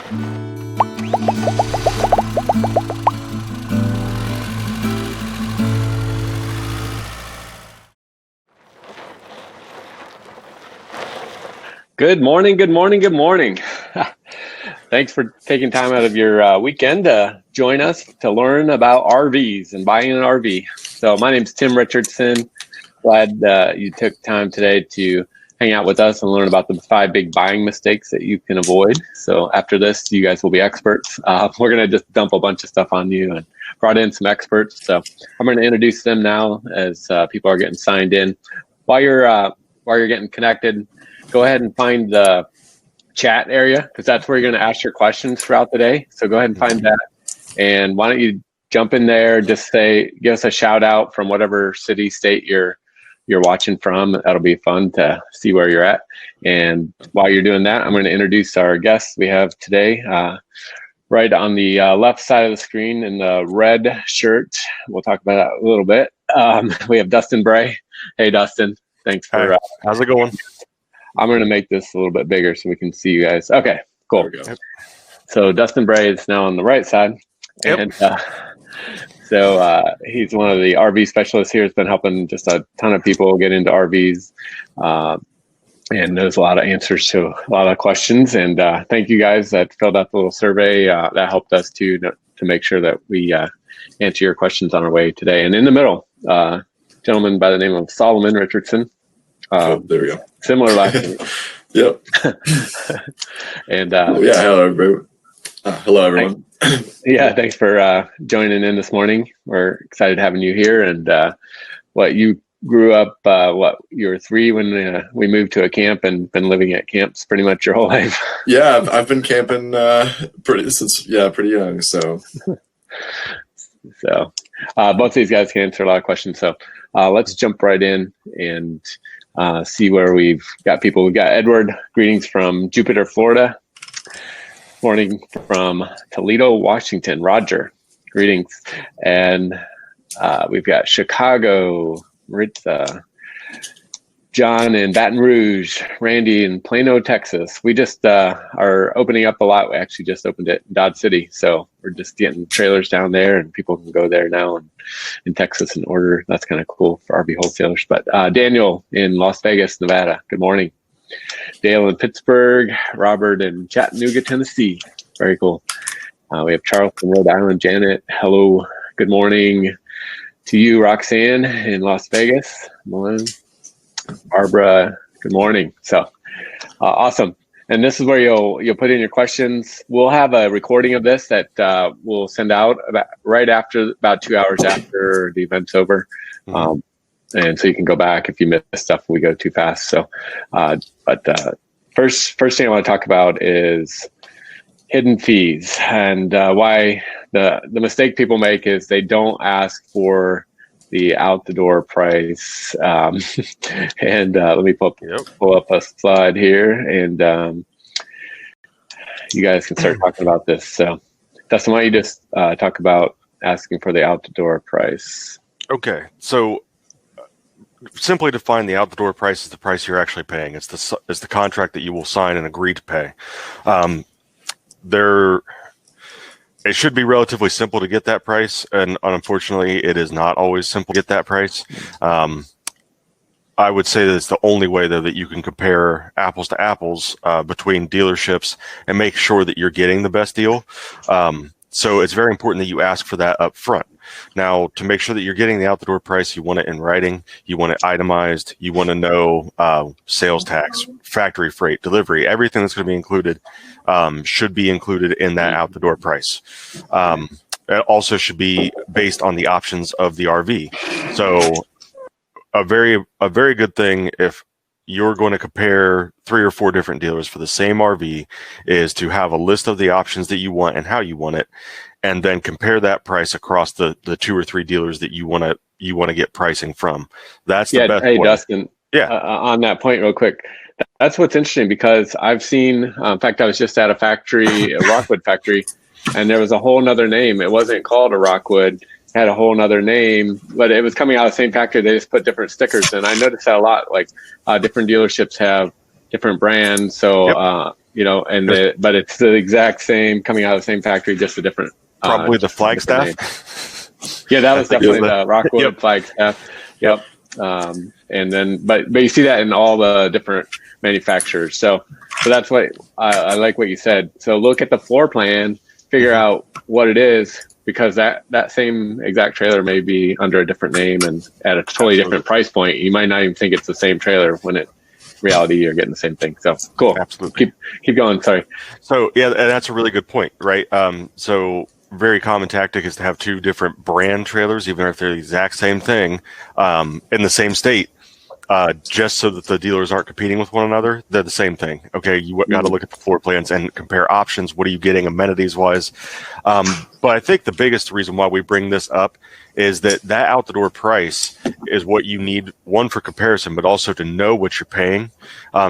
Good morning, good morning, good morning. Thanks for taking time out of your weekend to join us to learn about RVs and buying an RV. So my name's Tim Richardson. Glad you took time today to hang out with us and learn about the 5 big buying mistakes that you can avoid. So after this, you guys will be experts. We're going to just dump a bunch of stuff on you and brought in some experts. So I'm going to introduce them now as people are getting signed in. While you're getting connected, go ahead and find the chat area because that's where you're going to ask your questions throughout the day. So go ahead and find that. And why don't you jump in there, just give us a shout out from whatever city, state you're watching from. That'll be fun to see where you're at. And while you're doing that, I'm going to introduce our guests we have today. Right on the left side of the screen in the red shirt. We'll talk about that a little bit. We have Dustin Bray. Hey, Dustin. Thanks for... Hi. How's it going? I'm going to make this a little bit bigger so we can see you guys. Okay, cool. So Dustin Bray is now on the right side. Yep. And he's one of the RV specialists here. Has been helping just a ton of people get into RVs. And knows a lot of answers to a lot of questions. And thank you guys that filled out the little survey. That helped us to make sure that we answer your questions on our way today. And in the middle, gentleman by the name of Solomon Richardson. There we go. Similar last name. Yep. And hello everyone. Yeah, thanks for joining in this morning. We're excited having you here. And you grew up, you were 3 when we moved to a camp and been living at camps pretty much your whole life. Yeah, I've been camping pretty young. So both of these guys can answer a lot of questions. So let's jump right in and see where we've got people. We've got Edward. Greetings from Jupiter, Florida. Morning from Toledo, Washington. Roger. Greetings. And we've got Chicago. Ritza. John in Baton Rouge. Randy in Plano, Texas. We just are opening up a lot. We actually just opened it in Dodge City. So we're just getting trailers down there and people can go there now and in Texas and order. That's kind of cool for RV wholesalers. But Daniel in Las Vegas, Nevada. Good morning. Dale in Pittsburgh. Robert in Chattanooga, Tennessee. Very cool. We have Charleston, Rhode Island. Janet. Hello. Good morning to you, Roxanne in Las Vegas. Morning. Barbara, good morning. So awesome. And this is where you'll put in your questions. We'll have a recording of this that we'll send out about 2 hours after the event's over. And so you can go back if you miss stuff we go too fast. So, first thing I want to talk about is hidden fees and why the mistake people make is they don't ask for the out the door price. And let me pull up a slide here and you guys can start talking about this. So Dustin, why don't you just talk about asking for the out the door price? Okay. So simply define the out the door price is the price you're actually paying. It's the contract that you will sign and agree to pay. It should be relatively simple to get that price, and unfortunately, it is not always simple to get that price. I would say that it's the only way, though, that you can compare apples to apples between dealerships and make sure that you're getting the best deal. So it's very important that you ask for that up front. Now, to make sure that you're getting the out-the-door price, you want it in writing, you want it itemized, you want to know sales tax, factory freight, delivery, everything that's going to be included should be included in that out-the-door price. It also should be based on the options of the RV. So a very good thing if you're going to compare 3 or 4 different dealers for the same RV is to have a list of the options that you want and how you want it, and then compare that price across the 2 or 3 dealers that you want to get pricing from. That's the best way. Dustin. Yeah. On that point, real quick, that's what's interesting because I've seen. In fact, I was just at a factory, a Rockwood factory, and there was a whole nother name. It wasn't called a Rockwood. Had a whole nother name, but it was coming out of the same factory. They just put different stickers, and I noticed that a lot. Like different dealerships have different brands. So but it's the exact same, coming out of the same factory, just a different. Probably the Flagstaff. Yeah, that was definitely the Rockwood Flagstaff. Yep. And then, but you see that in all the different manufacturers. So that's what I like what you said. So look at the floor plan, figure out what it is, because that same exact trailer may be under a different name and at a totally different price point. You might not even think it's the same trailer when in reality you're getting the same thing. So cool. Absolutely. Keep going. Sorry. So yeah, and that's a really good point, right? So very common tactic is to have two different brand trailers, even if they're the exact same thing, in the same state, just so that the dealers aren't competing with one another. They're the same thing. Okay, you got to look at the floor plans and compare options. What are you getting amenities-wise? But I think the biggest reason why we bring this up is that out-the-door price is what you need, one, for comparison, but also to know what you're paying,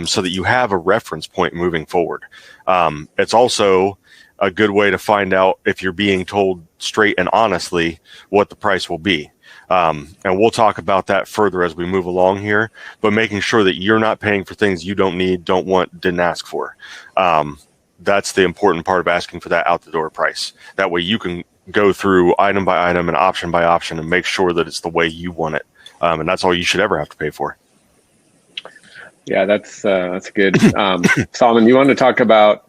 so that you have a reference point moving forward. It's also a good way to find out if you're being told straight and honestly what the price will be. And we'll talk about that further as we move along here, but making sure that you're not paying for things you don't need, don't want, didn't ask for. That's the important part of asking for that out-the-door price. That way you can go through item by item and option by option and make sure that it's the way you want it. And that's all you should ever have to pay for. Yeah, that's good. Solomon, you want to talk about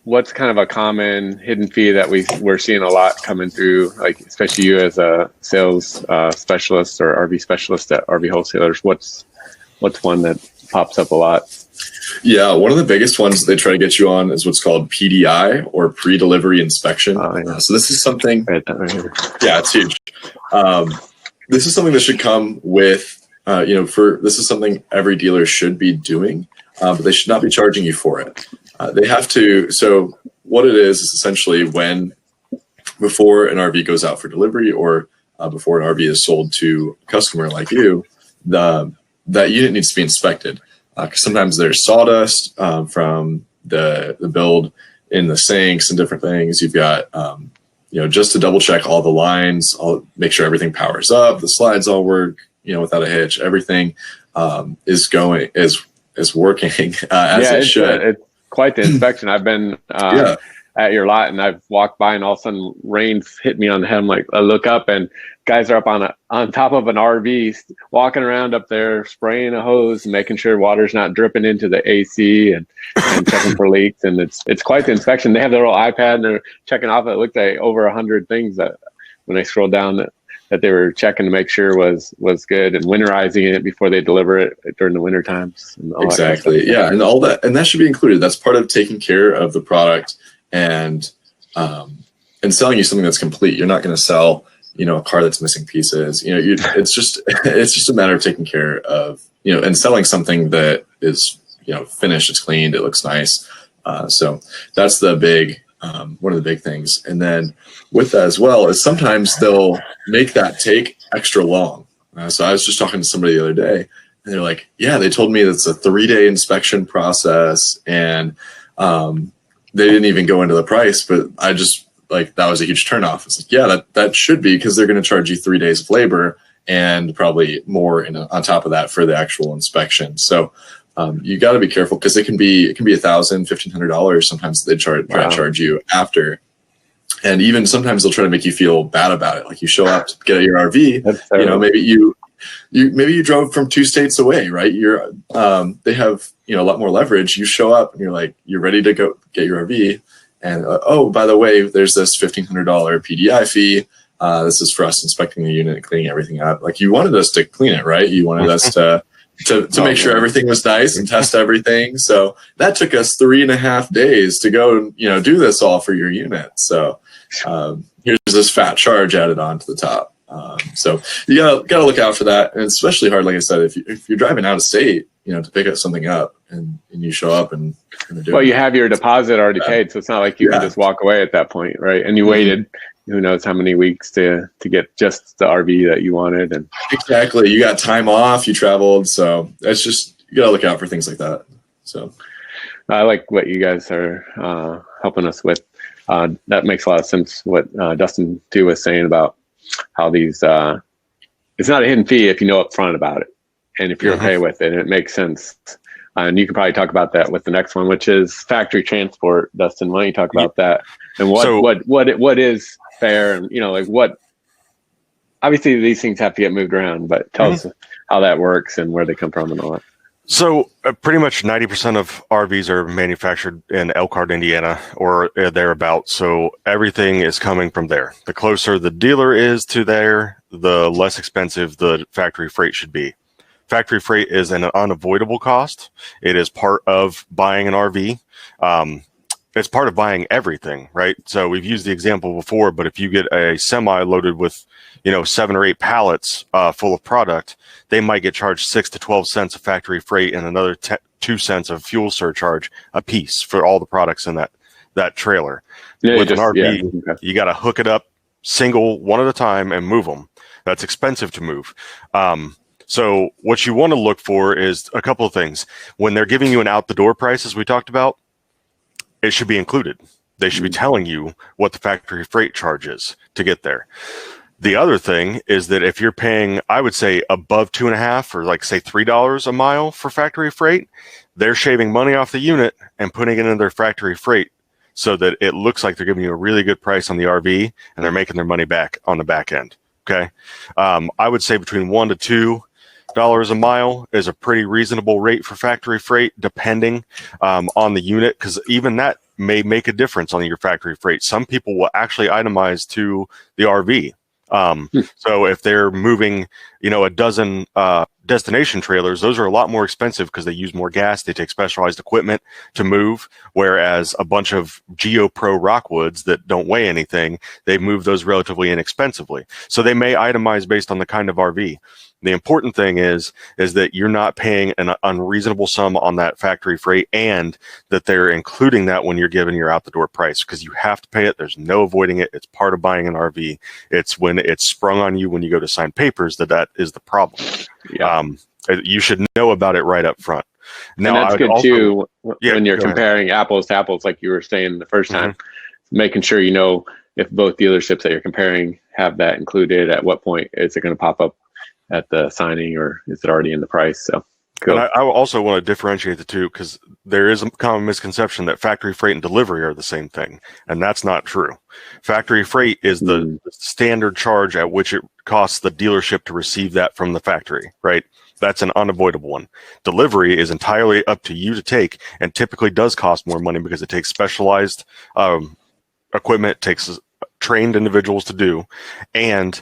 what's kind of a common hidden fee that we're seeing a lot coming through, like especially you as a sales specialist or RV specialist at RV Wholesalers? What's one that pops up a lot? Yeah, one of the biggest ones they try to get you on is what's called PDI, or pre-delivery inspection. So this is something. Yeah, it's huge. This is something that should come with, this is something every dealer should be doing, but they should not be charging you for it. They have to. So what it is essentially before an RV goes out for delivery, or before an RV is sold to a customer like you, that unit needs to be inspected. Because sometimes there's sawdust from the build in the sinks and different things. You've got, just to double check all the lines, make sure everything powers up, the slides all work, without a hitch, everything is working as it should. It's quite the inspection. I've been at your lot, and I've walked by, and all of a sudden rain's hit me on the head. I'm like, I look up, and guys are up on top of an RV, walking around up there, spraying a hose, and making sure water's not dripping into the AC, and checking for leaks. And it's quite the inspection. They have their little iPad, and they're checking off. It looked like over 100 things that when I scrolled down that they were checking to make sure was good, and winterizing it before they deliver it during the winter times. Exactly. Yeah. And all that, and that should be included. That's part of taking care of the product and selling you something that's complete. You're not going to sell, a car that's missing pieces. It's just a matter of taking care of, and selling something that is, finished, it's cleaned, it looks nice. So that's the big, one of the big things. And then with that as well is sometimes they'll make that take extra long. So I was just talking to somebody the other day, and they're like, yeah, they told me it's a 3-day inspection process, and they didn't even go into the price, but I just, that was a huge turnoff. It's like, yeah, that should be, because they're going to charge you 3 days of labor and probably more on top of that for the actual inspection. So you got to be careful, because it can be $1,000, $1,500. Sometimes they try to charge you after, and even sometimes they'll try to make you feel bad about it. Like you show up to get your RV, maybe you drove from 2 states away, right? They have a lot more leverage. You show up and you're ready to go get your RV. And, by the way, there's this $1,500 PDI fee. This is for us inspecting the unit and cleaning everything up. Like, you wanted us to clean it, right? You wanted us to make sure everything was nice and test everything. So that took us 3.5 days to go, do this all for your unit. So here's this fat charge added on to the top. So you gotta look out for that. And it's especially hard, like I said, if you're driving out of state, to pick up something up and you show up and do it. You have your deposit already paid, so it's not like you can just walk away at that point, right? And you waited who knows how many weeks to get just the RV that you wanted. And exactly, you got time off, you traveled, so it's just, you gotta look out for things like that. So I like what you guys are helping us with. That makes a lot of sense. What Dustin too was saying about how these it's not a hidden fee if you know up front about it, and if you're okay with it, and it makes sense. And you can probably talk about that with the next one, which is factory transport. Dustin, why don't you talk about that and what is fair, and like what? Obviously, these things have to get moved around, but tell us how that works and where they come from and all that. So pretty much 90% of RVs are manufactured in Elkhart, Indiana, or thereabouts. So everything is coming from there. The closer the dealer is to there, the less expensive the factory freight should be. Factory freight is an unavoidable cost. It is part of buying an RV. It's part of buying everything, right? So we've used the example before, but if you get a semi loaded with 7 or 8 pallets full of product, they might get charged 6 to 12 cents of factory freight and another 2 cents of fuel surcharge a piece for all the products in that trailer. With an RV, you got to hook it up single one at a time and move them. That's expensive to move. So what you want to look for is a couple of things. When they're giving you an out the door price, as we talked about, it should be included. They should be telling you what the factory freight charge is to get there. The other thing is that if you're paying, I would say above $2.50 or like say $3 a mile for factory freight, they're shaving money off the unit and putting it in their factory freight so that it looks like they're giving you a really good price on the RV and they're making their money back on the back end. Okay. I would say between $1 to $2 a mile is a pretty reasonable rate for factory freight, depending on the unit, because even that may make a difference on your factory freight. Some people will actually itemize to the RV. So if they're moving, a dozen destination trailers, those are a lot more expensive because they use more gas. They take specialized equipment to move, whereas a bunch of GeoPro Rockwoods that don't weigh anything, they move those relatively inexpensively. So they may itemize based on the kind of RV. The important thing is that you're not paying an unreasonable sum on that factory freight, and that they're including that when you're giving your out the door price, because you have to pay it. There's no avoiding it. It's part of buying an RV. It's when it's sprung on you when you go to sign papers that is the problem. Yeah. You should know about it right up front. Now, and that's good also, too when you're comparing apples to apples, like you were saying the first time, making sure if both dealerships that you're comparing have that included, at what point is it going to pop up at the signing, or is it already in the price? So cool. And I also want to differentiate the two, because there is a common misconception that factory freight and delivery are the same thing, and that's not true. Factory freight is the standard charge at which it costs the dealership to receive that from the factory, right? That's an unavoidable one. Delivery is entirely up to you to take, and typically does cost more money because it takes specialized equipment, takes trained individuals to do, and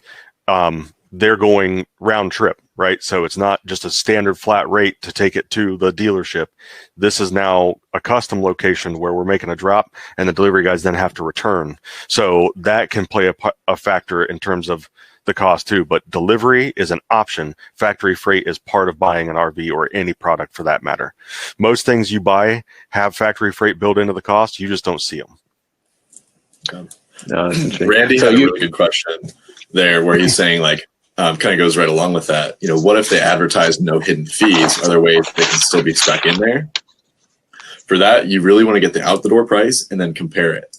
they're going round trip, right? So it's not just a standard flat rate to take it to the dealership. This is now a custom location where we're making a drop, and the delivery guys then have to return. So that can play a factor in terms of the cost too. But delivery is an option. Factory freight is part of buying an RV, or any product for that matter. Most things you buy have factory freight built into the cost. You just don't see them. Randy had a really good question there, where he's saying, like, kind of goes right along with that. What if they advertise no hidden fees? Are there ways they can still be stuck in there? For that, you really want to get the out the door price and then compare it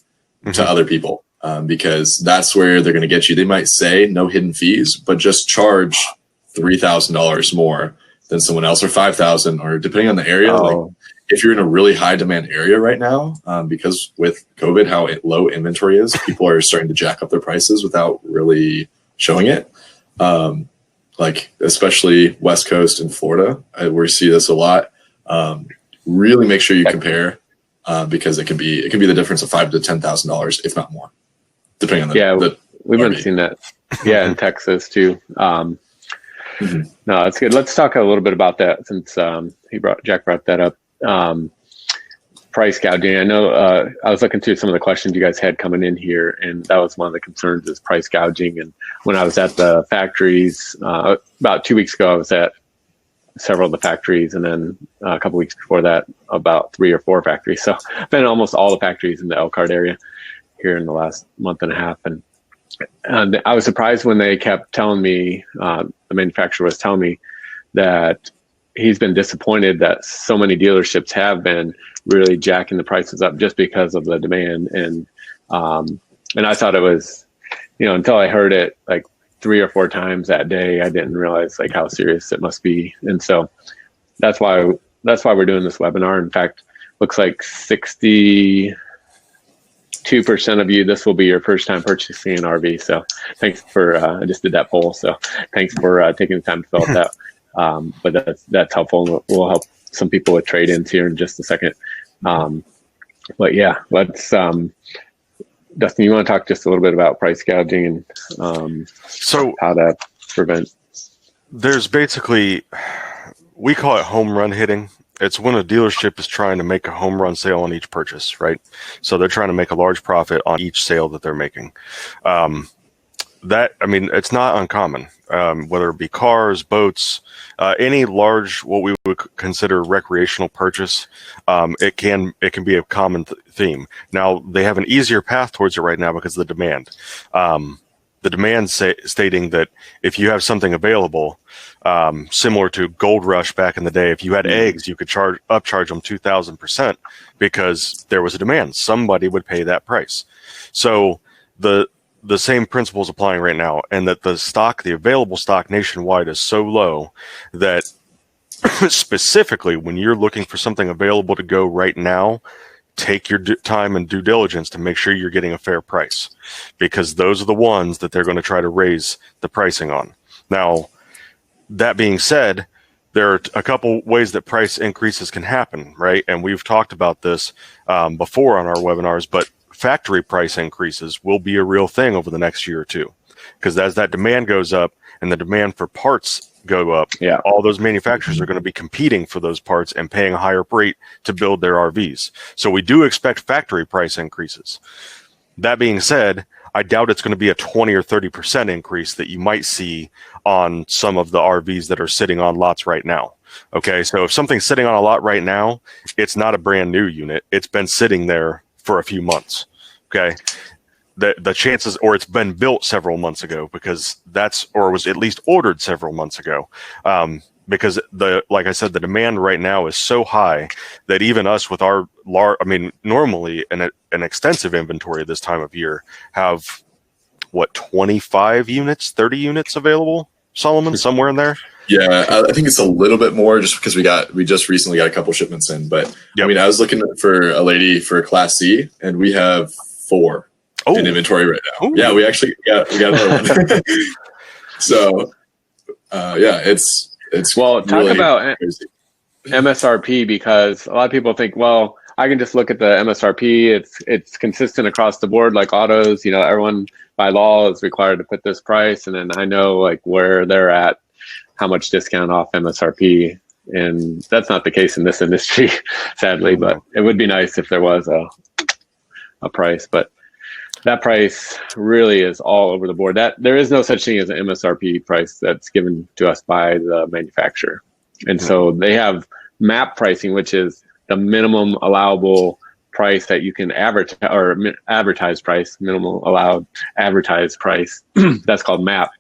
to other people, because that's where they're going to get you. They might say no hidden fees, but just charge $3,000 more than someone else, or $5,000, or depending on the area. Like, if you're in a really high demand area right now, because with COVID, how low inventory is, people are starting to jack up their prices without really showing it. Like especially West Coast and Florida, we see this a lot. Really make sure you compare, because it can be the difference of $5,000 to $10,000, if not more, depending on the we've been seeing that. Yeah, in Texas too. No, that's good. Let's talk a little bit about that, since Jack brought that up. Price gouging. I know I was looking through some of the questions you guys had coming in here, and that was one of the concerns, is price gouging. And when I was at the factories about 2 weeks ago, I was at several of the factories, and then a couple weeks before that, about 3 or 4 factories. So I've been at almost all the factories in the Elkhart area here in the last month and a half. And I was surprised when they kept telling me, the manufacturer was telling me that he's been disappointed that so many dealerships have been really jacking the prices up just because of the demand. And I thought it was, until I heard it like 3 or 4 times that day, I didn't realize like how serious it must be. And so that's why that's why we're doing this webinar. In fact, looks like 62% of you, this will be your first time purchasing an RV. So thanks for, I just did that poll. So thanks for taking the time to fill out that. But that's helpful, and we'll help some people with trade-ins here in just a second. But yeah, let's, Dustin, you want to talk just a little bit about price gouging and so how to prevent? There's basically, we call it home run hitting. It's when a dealership is trying to make a home run sale on each purchase, right? So they're trying to make a large profit on each sale that they're making. It's not uncommon, whether it be cars, boats, any large, what we would consider recreational purchase. It can be a common theme. Now, they have an easier path towards it right now because of the demand. The demand stating that if you have something available, similar to Gold Rush back in the day, if you had eggs, you could upcharge them 2,000% because there was a demand. Somebody would pay that price. So the same principle is applying right now, and that the available stock nationwide is so low that specifically when you're looking for something available to go right now, take your time and due diligence to make sure you're getting a fair price, because those are the ones that they're going to try to raise the pricing on. Now, that being said, there are a couple ways that price increases can happen, right? And we've talked about this before on our webinars, but factory price increases will be a real thing over the next year or two, because as that demand goes up and the demand for parts go up, all those manufacturers are going to be competing for those parts and paying a higher rate to build their RVs. So we do expect factory price increases. That being said, I doubt it's going to be a 20 or 30% increase that you might see on some of the RVs that are sitting on lots right now. Okay, so if something's sitting on a lot right now, it's not a brand new unit. It's been sitting there for a few months. Okay, the chances, or it's been built several months ago, because or was at least ordered several months ago. Because like I said, the demand right now is so high that even us with our normally an extensive inventory this time of year have 25 units, 30 units available, Solomon, somewhere in there. Yeah, I think it's a little bit more just because we just recently got a couple shipments in. But I mean, I was looking for a lady for Class C, and we have 4 in inventory right now. Ooh. Yeah, we got another one. So, it's well, talk really about crazy. MSRP, because a lot of people think, well, I can just look at the MSRP. It's consistent across the board, like autos. Everyone by law is required to put this price, and then I know like where they're at, how much discount off MSRP, and that's not the case in this industry, sadly. But it would be nice if there was a price, but that price really is all over the board. That there is no such thing as an MSRP price that's given to us by the manufacturer, and so they have MAP pricing, which is the minimum allowable price that you can advertise, or advertised price, minimum allowed advertised price. That's called MAP.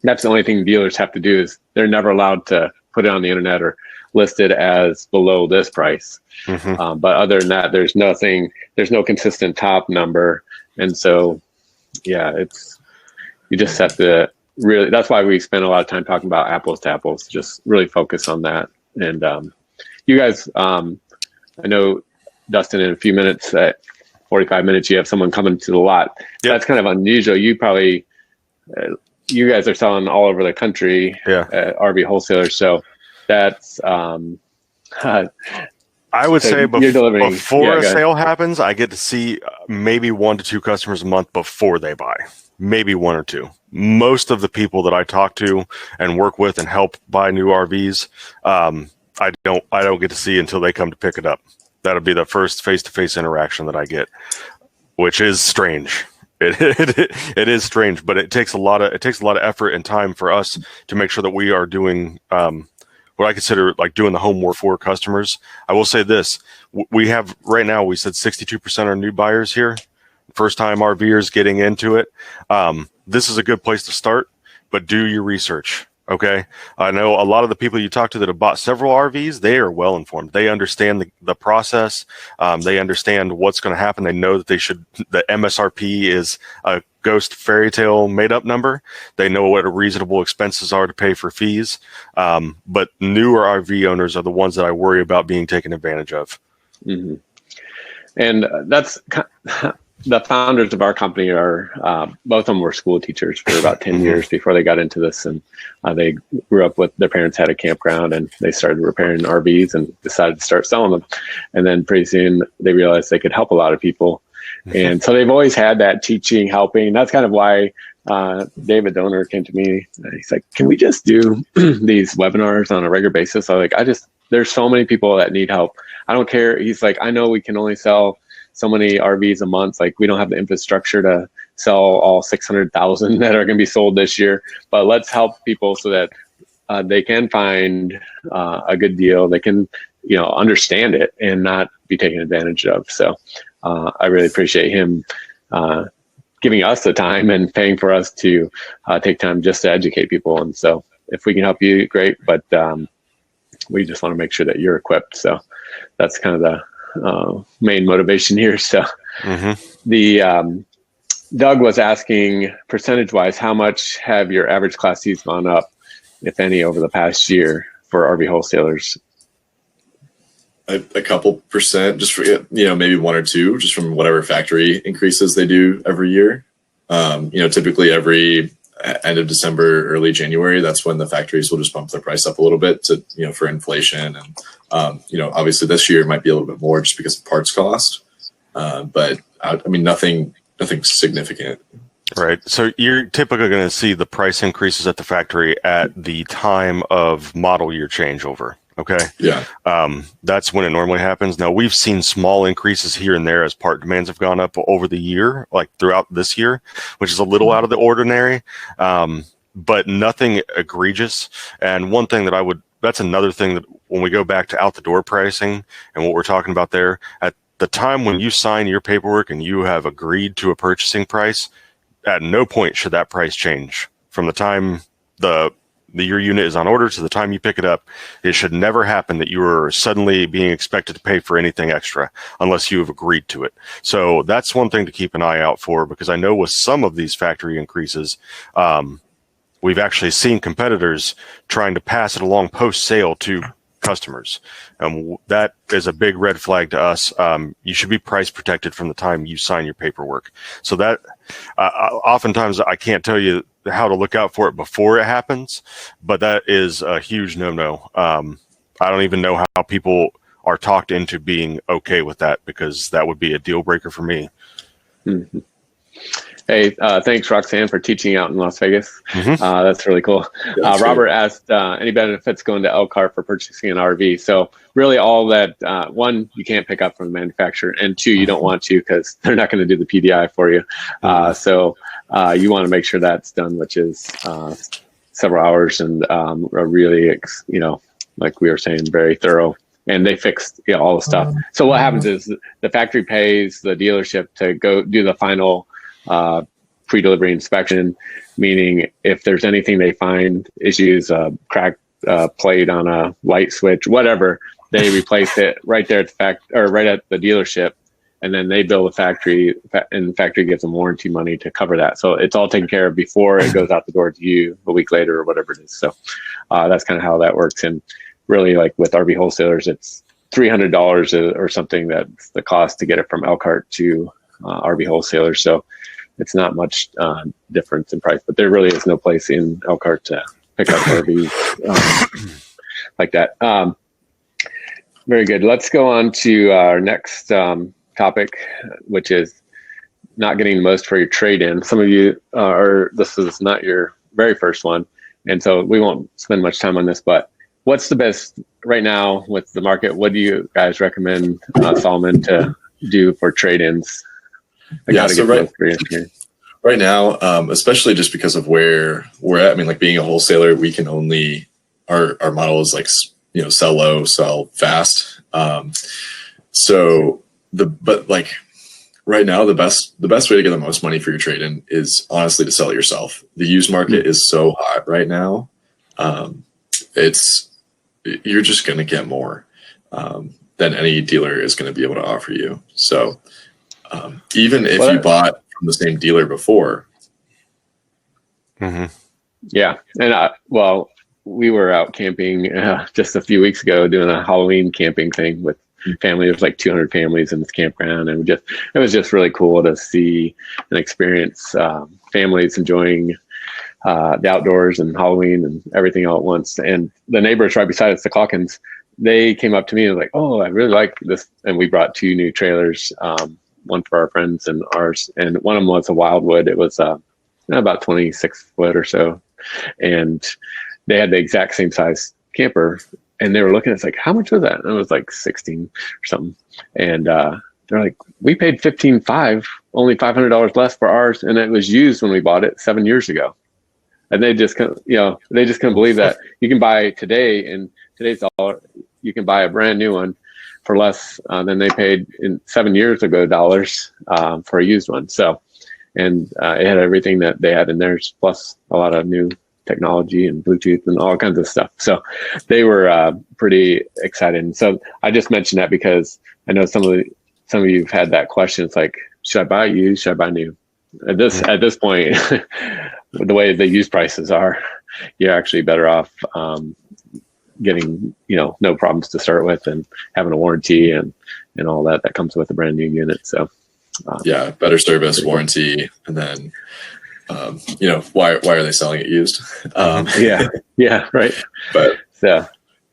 That's the only thing dealers have to do, is they're never allowed to put it on the internet or list it as below this price. But other than that, there's no consistent top number. And so, you just have to really, that's why we spend a lot of time talking about apples to apples, just really focus on that. And you guys, I know, Dustin, in a few minutes, at 45 minutes, you have someone coming to the lot. Yep. That's kind of unusual. You guys are selling all over the country at RV Wholesalers. So that's, I would say before a sale happens, I get to see maybe 1 to 2 customers a month before they buy, maybe 1 or 2. Most of the people that I talk to and work with and help buy new RVs, I don't get to see until they come to pick it up. That'll be the first face-to-face interaction that I get, which is strange. It is strange, but it takes a lot of effort and time for us to make sure that we are doing what I consider like doing the homework for customers. I will say this: we have right now, we said 62% are new buyers here, first time RVers getting into it. This is a good place to start, but do your research. Okay. I know a lot of the people you talk to that have bought several RVs, they are well informed. They understand the process. They understand what's going to happen. They know that the MSRP is going ghost fairy tale made up number. They know what reasonable expenses are to pay for fees. But newer RV owners are the ones that I worry about being taken advantage of. Mm-hmm. And that's the founders of our company are both of them were school teachers for about 10 years before they got into this, and they grew up with their parents had a campground, and they started repairing RVs and decided to start selling them. And then pretty soon they realized they could help a lot of people, and so they've always had that teaching, helping. That's kind of why David Donor came to me. He's like, "Can we just do these webinars on a regular basis?" I'm like, there's so many people that need help. I don't care. He's like, I know we can only sell so many RVs a month. Like, we don't have the infrastructure to sell all 600,000 that are going to be sold this year, but let's help people so that they can find a good deal. They can, understand it and not be taken advantage of. So I really appreciate him giving us the time and paying for us to take time just to educate people. And so if we can help you, great. But we just want to make sure that you're equipped. So that's kind of the main motivation here. So the Doug was asking, percentage wise, how much have your average Class Cs gone up, if any, over the past year for RV wholesalers? A couple percent, just for, maybe 1 or 2, just from whatever factory increases they do every year. Typically every end of December, early January, that's when the factories will just bump their price up a little bit to, for inflation. And, obviously this year might be a little bit more just because of parts cost. But nothing significant. Right. So you're typically going to see the price increases at the factory at the time of model year changeover. Okay. Yeah. That's when it normally happens. Now, we've seen small increases here and there as part demands have gone up over the year, like throughout this year, which is a little out of the ordinary, but nothing egregious. And one thing that's another thing that when we go back to out the door pricing and what we're talking about there, at the time when you sign your paperwork and you have agreed to a purchasing price, at no point should that price change from the time your unit is on order to the time you pick it up. It should never happen that you are suddenly being expected to pay for anything extra unless you have agreed to it. So that's one thing to keep an eye out for, because I know with some of these factory increases, we've actually seen competitors trying to pass it along post-sale to customers. That is a big red flag to us. You should be price protected from the time you sign your paperwork. So that oftentimes I can't tell you how to look out for it before it happens, but that is a huge no-no. I don't even know how people are talked into being okay with that, because that would be a deal breaker for me. Mm-hmm. Hey, thanks, Roxanne, for teaching out in Las Vegas. That's really cool. Robert asked, any benefits going to Elkhart for purchasing an RV? So really all that, one, you can't pick up from the manufacturer, and 2, you don't want to, because they're not going to do the PDI for you. So you want to make sure that's done, which is several hours and really, like we were saying, very thorough. And they fixed all the stuff. So what happens is the factory pays the dealership to go do the final pre-delivery inspection, meaning if there's anything they find, issues, cracked plate on a light switch, whatever, they replace it right there at right at the dealership, and then they bill the factory, and the factory gives them warranty money to cover that. So it's all taken care of before it goes out the door to you a week later or whatever it is. So that's kind of how that works. And really, like with RV wholesalers, it's $300 or something that's the cost to get it from Elkhart to RV wholesalers. So it's not much difference in price, but there really is no place in Elkhart to pick up RVs like that. Very good. Let's go on to our next topic, which is not getting the most for your trade-in. Some of you this is not your very first one, and so we won't spend much time on this, but what's the best right now with the market? What do you guys recommend, Solomon, to do for trade-ins? Right now, especially just because of where we're at, like being a wholesaler, we can only, our model is like, sell low, sell fast. But right now, the best way to get the most money for your trade-in is honestly to sell it yourself. The used market is so hot right now. You're just going to get more than any dealer is going to be able to offer you. So even if you bought from the same dealer before, Mm-hmm. Yeah. And well, we were out camping just a few weeks ago doing a Halloween camping thing with family. There's like 200 families in this campground, and it was just really cool to see and experience families enjoying the outdoors and Halloween and everything all at once. And the neighbors right beside us, the Calkins, they came up to me and was like, "Oh, I really like this." And we brought 2 new trailers, one for our friends and ours. And one of them was a Wildwood. It was about 26 foot or so. And they had the exact same size camper. And they were looking, it's like, how much was that? And it was like 16 or something. And they're like, we paid $15,500, only $500 less for ours. And it was used when we bought it 7 years ago. And they just couldn't, they just couldn't believe that you can buy today, in today's dollar, you can buy a brand new one for less than they paid in 7 years ago dollars for a used one. So, and it had everything that they had in theirs, plus a lot of new technology and Bluetooth and all kinds of stuff. So they were pretty excited. And so I just mentioned that because I know some of you have had that question. It's like, should I buy used? Should I buy new? At this point, the way the used prices are, you're actually better off getting no problems to start with, and having a warranty and all that comes with a brand new unit. So yeah, better service, warranty, and then why are they selling it used? Yeah, right. But so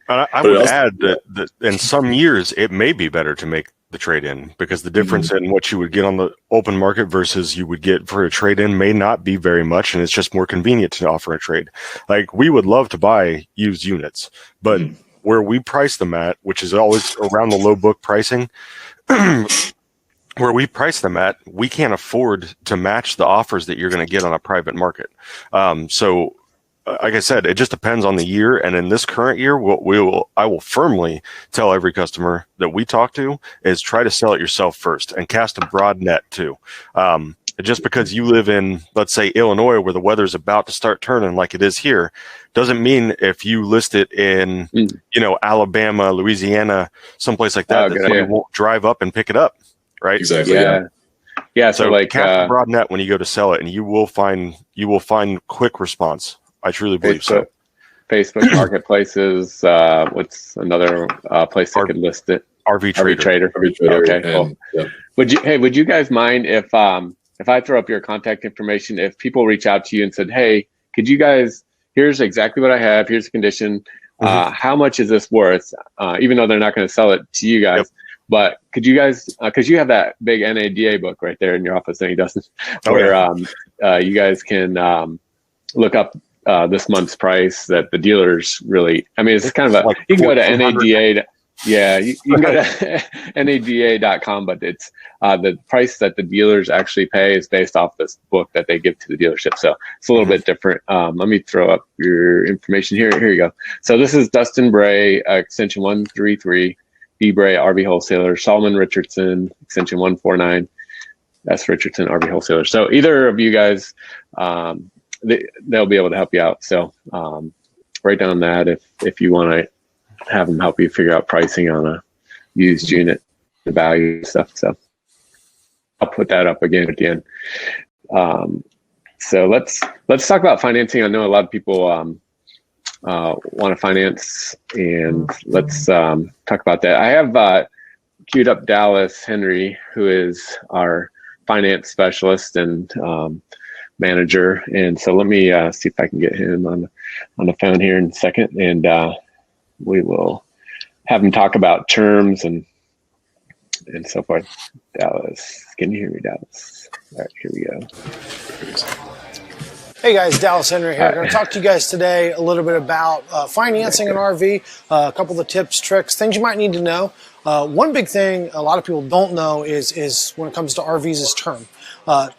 I would add that in some years it may be better to make the trade-in, because the difference in what you would get on the open market versus you would get for a trade-in may not be very much, and it's just more convenient to offer a trade. Like, we would love to buy used units, but where we price them at, which is always around the low book pricing, where we price them at, we can't afford to match the offers that you're going to get on a private market. So like I said, it just depends on the year. And in this current year, I will firmly tell every customer that we talk to is try to sell it yourself first, and cast a broad net too. Just because you live in, let's say, Illinois, where the weather's about to start turning like it is here, doesn't mean if you list it in, Alabama, Louisiana, someplace like that, that somebody won't drive up and pick it up. Right. Exactly. Yeah. So like, cast a broad net when you go to sell it, and you will find quick response. I truly believe so. Facebook Marketplaces. What's another place that could list it? RV Trader. Okay, cool. Yeah. Would you guys mind if I throw up your contact information, if people reach out to you and said, hey, could you guys, here's exactly what I have, here's the condition, how much is this worth? Even though they're not going to sell it to you guys, but could you guys, because you have that big NADA book right there in your office, don't you, Dustin? Where you guys can look up this month's price that the dealers really, I mean, it's kind of a, you can go to NADA. You can go to NADA.com, but it's the price that the dealers actually pay is based off this book that they give to the dealership. So it's a little bit different. Let me throw up your information here. Here you go. So this is Dustin Bray, extension 133, B Bray, RV Wholesaler, Solomon Richardson, extension 149. That's Richardson, RV Wholesaler. So either of you guys, they'll be able to help you out. So write down that if you want to have them help you figure out pricing on a used unit, the value and stuff. So I'll put that up again at the end. So let's talk about financing. I know a lot of people want to finance, and let's talk about that. I have queued up Dallas Henry, who is our finance specialist and manager. And so let me see if I can get him on the phone here in a second, and we will have him talk about terms and so forth. Dallas, can you hear me, Dallas? All right, here we go. Hey guys, Dallas Henry here. I'm going to talk to you guys today a little bit about financing an RV, a couple of the tips, tricks, things you might need to know. One big thing a lot of people don't know is when it comes to RVs is term.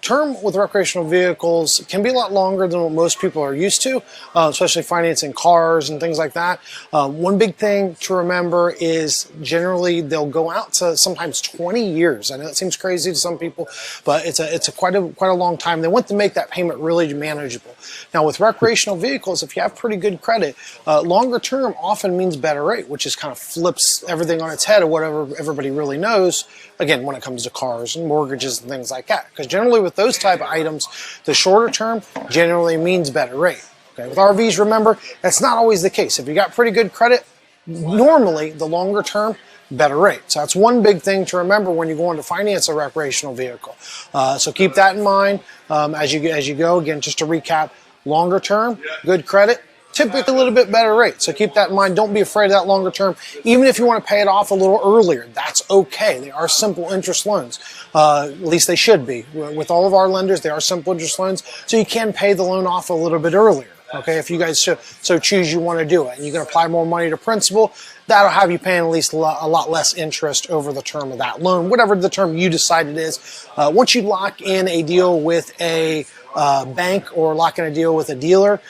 Term with recreational vehicles can be a lot longer than what most people are used to, especially financing cars and things like that. One big thing to remember is generally they'll go out to sometimes 20 years. I know it seems crazy to some people, but it's quite a long time. They want to make that payment really manageable. Now with recreational vehicles, if you have pretty good credit, longer term often means better rate, which just kind of flips everything on its head of what everybody really knows, again, when it comes to cars and mortgages and things like that. Because generally with those type of items, the shorter term generally means better rate. Okay, with RVs, remember, that's not always the case. If you got pretty good credit, normally the longer term, better rate. So that's one big thing to remember when you're going to finance a recreational vehicle. So keep that in mind as you go. Again, just to recap, longer term, good credit, typically a little bit better rate. So keep that in mind. Don't be afraid of that longer term. Even if you want to pay it off a little earlier, that's okay. They are simple interest loans. At least they should be. With all of our lenders, they are simple interest loans. So you can pay the loan off a little bit earlier. Okay, if you guys so choose you want to do it, and you can apply more money to principal, that'll have you paying at least a lot less interest over the term of that loan, whatever the term you decide it is. Once you lock in a deal with a bank or lock in a deal with a dealer,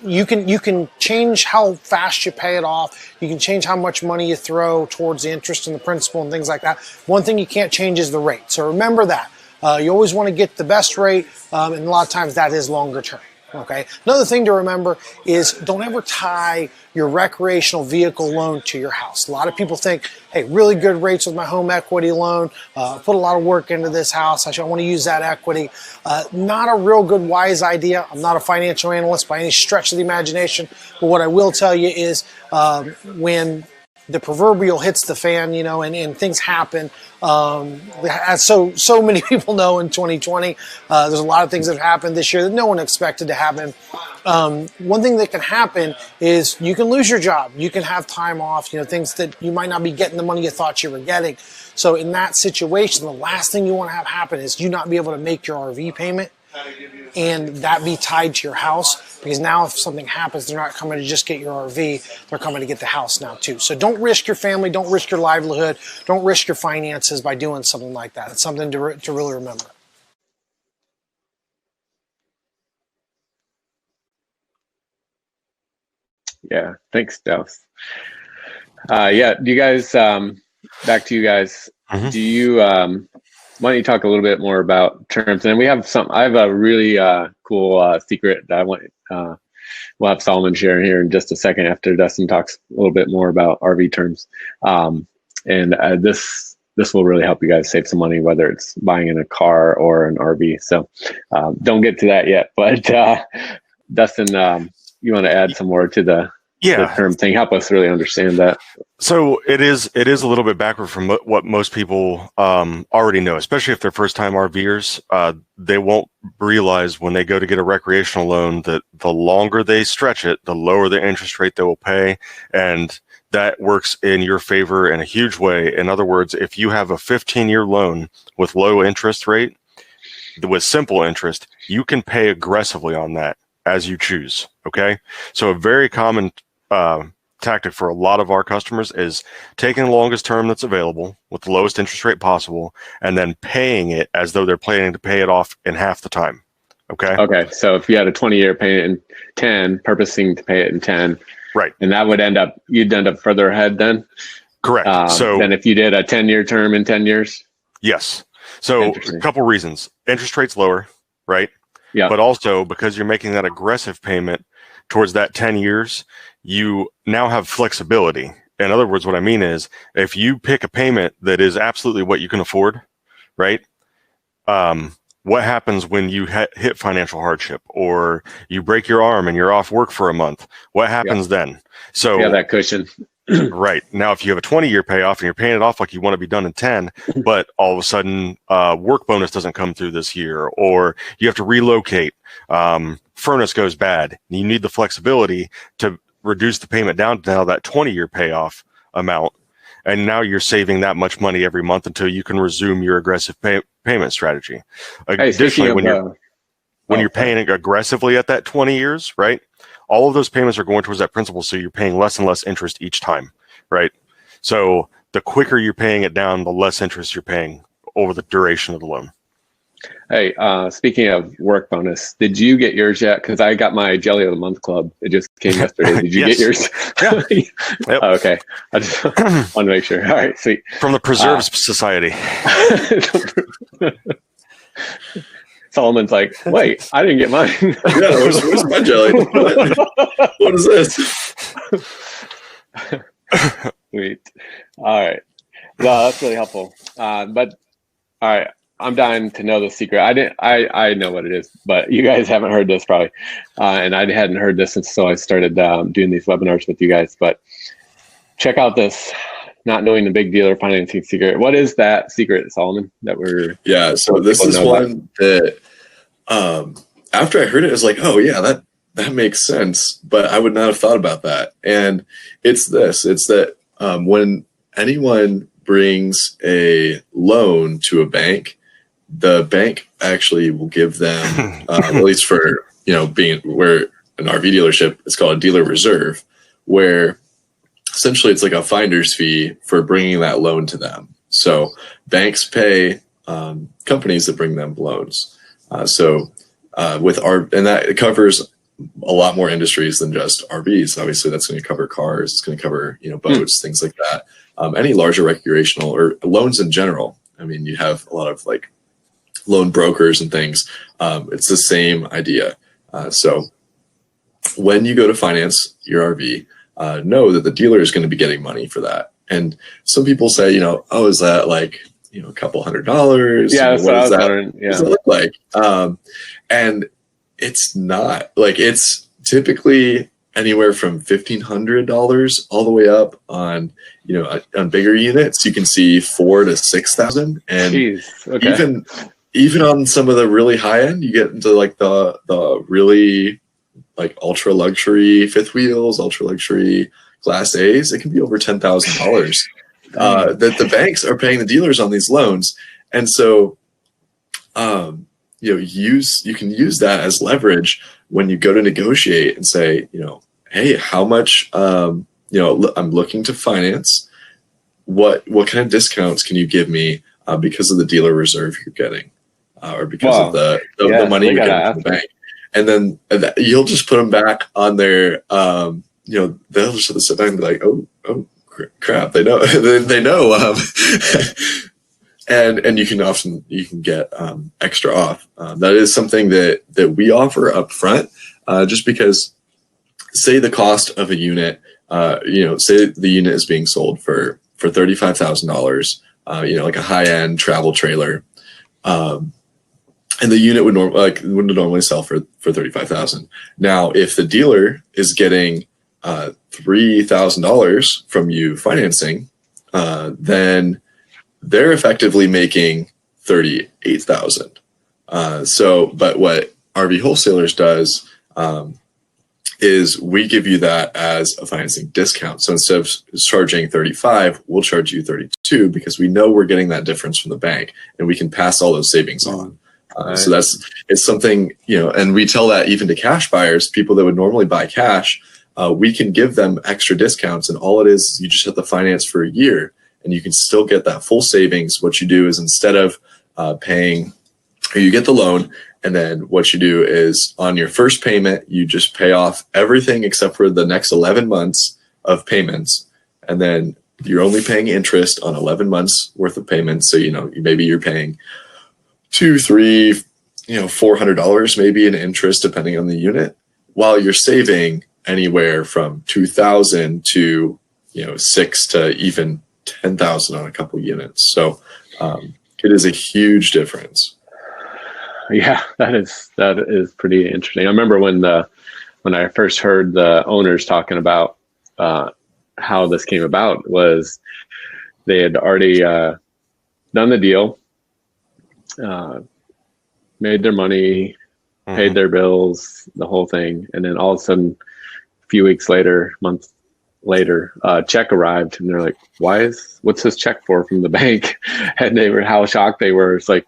you can change how fast you pay it off. You can change how much money you throw towards the interest and the principal and things like that. One thing you can't change is the rate. So remember that. You always want to get the best rate, and a lot of times that is longer term. Okay. Another thing to remember is don't ever tie your recreational vehicle loan to your house. A lot of people think, hey, really good rates with my home equity loan. Put a lot of work into this house. I want to use that equity. Not a real good, wise idea. I'm not a financial analyst by any stretch of the imagination. But what I will tell you is when the proverbial hits the fan, and things happen. As so many people know in 2020, there's a lot of things that have happened this year that no one expected to happen. One thing that can happen is you can lose your job. You can have time off, things that you might not be getting the money you thought you were getting. So in that situation, the last thing you want to have happen is you not be able to make your RV payment and that be tied to your house, because now if something happens, they're not coming to just get your RV, they're coming to get the house now too. So don't risk your family, don't risk your livelihood, don't risk your finances by doing something like that. It's something to really remember. Yeah, thanks, Dallas. Do you guys, back to you guys, do you, why don't you talk a little bit more about terms? And I have a really cool secret that I want, we'll have Solomon share here in just a second after Dustin talks a little bit more about RV terms. This will really help you guys save some money, whether it's buying in a car or an RV. So don't get to that yet, but Dustin, you want to add some more to the term thing? Help us really understand that. So it is a little bit backward from what most people already know, especially if they're first-time RVers. They won't realize when they go to get a recreational loan that the longer they stretch it, the lower the interest rate they will pay, and that works in your favor in a huge way. In other words, if you have a 15-year loan with low interest rate, with simple interest, you can pay aggressively on that as you choose. Okay, so a very common tactic for a lot of our customers is taking the longest term that's available with the lowest interest rate possible, and then paying it as though they're planning to pay it off in half the time. Okay. So if you had a 20-year, pay it in 10, purposing to pay it in 10, right, and that would you'd end up further ahead then. Correct. So then if you did a 10-year term in 10 years. Yes. So a couple reasons: interest rates lower, right? Yeah. But also because you're making that aggressive payment towards that 10 years, you now have flexibility. In other words, what I mean is if you pick a payment that is absolutely what you can afford, right? What happens when you hit financial hardship or you break your arm and you're off work for a month? What happens then? So you have that cushion. Right. Now, if you have a 20-year payoff and you're paying it off like you want to be done in 10, but all of a sudden work bonus doesn't come through this year, or you have to relocate, furnace goes bad, you need the flexibility to reduce the payment down to now that 20-year payoff amount. And now you're saving that much money every month until you can resume your aggressive payment strategy. Additionally, when you're paying aggressively at that 20 years, right? All of those payments are going towards that principal, so you're paying less and less interest each time, right? So the quicker you're paying it down, the less interest you're paying over the duration of the loan. Hey, speaking of work bonus, did you get yours yet? Because I got my Jelly of the Month club. It just came yesterday. Did you get yours? Yeah. Yep. Oh, okay. I just want to make sure. All right, sweet. From the Preserves Society. Solomon's like, wait, I didn't get mine. Yeah, where's my jelly? What is this? Sweet. All right. Well, that's really helpful. But all right, I'm dying to know the secret. I know what it is, but you guys haven't heard this probably, and I hadn't heard this since so I started doing these webinars with you guys. But check out this not knowing the big dealer financing secret. What is that secret, Solomon? That we're So this is one that after I heard it, I was like, oh yeah, that makes sense, but I would not have thought about that. And it's that when anyone brings a loan to a bank, the bank actually will give them, at least for, being where an RV dealership, it's called a dealer reserve, where essentially it's like a finder's fee for bringing that loan to them. So banks pay companies that bring them loans. And that it covers a lot more industries than just RVs. Obviously, that's going to cover cars. It's going to cover, boats, things like that. Any larger recreational or loans in general. I mean, you have a lot of like loan brokers and things. It's the same idea. So when you go to finance your RV, know that the dealer is going to be getting money for that. And some people say, oh, is that like, a couple $100? Yeah, that's what I was wondering. What does it look like? And it's not like, it's typically anywhere from $1,500 all the way up on, on bigger units. You can see $4,000 to $6,000, and Jeez, okay. even on some of the really high end, you get into like the really like ultra luxury fifth wheels, ultra luxury Class A's. It can be over $10,000 that the banks are paying the dealers on these loans, and so you can use that as leverage when you go to negotiate and say, hey, how much, I'm looking to finance. What kind of discounts can you give me because of the dealer reserve you're getting, or because of the money you're getting from the bank? And then you'll just put them back on their, they'll just have to sit back and be like, oh crap, they know, they know. And you can get extra off. That is something that we offer up front, just because, say the cost of a unit, say the unit is being sold for $35,000, like a high end travel trailer, and the unit wouldn't normally sell for $35,000. Now, if the dealer is getting $3,000 from you financing, then they're effectively making $38,000. But what RV Wholesalers does is we give you that as a financing discount. So instead of charging 35, we'll charge you 32 because we know we're getting that difference from the bank, and we can pass all those savings on. So it's something, and we tell that even to cash buyers, people that would normally buy cash, we can give them extra discounts, and all it is, you just have to finance for a year, and you can still get that full savings. What you do is, instead of paying, or you get the loan, and then what you do is on your first payment, you just pay off everything except for the next 11 months of payments. And then you're only paying interest on 11 months worth of payments. So, maybe you're paying $200, $300, $400 maybe in interest, depending on the unit, while you're saving anywhere from $2,000 to, $6,000 to even $10,000 on a couple units. So it is a huge difference. Yeah, that is pretty interesting. I remember when I first heard the owners talking about how this came about, was they had already done the deal, made their money, paid their bills, the whole thing, and then all of a sudden, a few weeks later, months later, a check arrived, and they're like, what's this check for from the bank? And how shocked they were. It's like,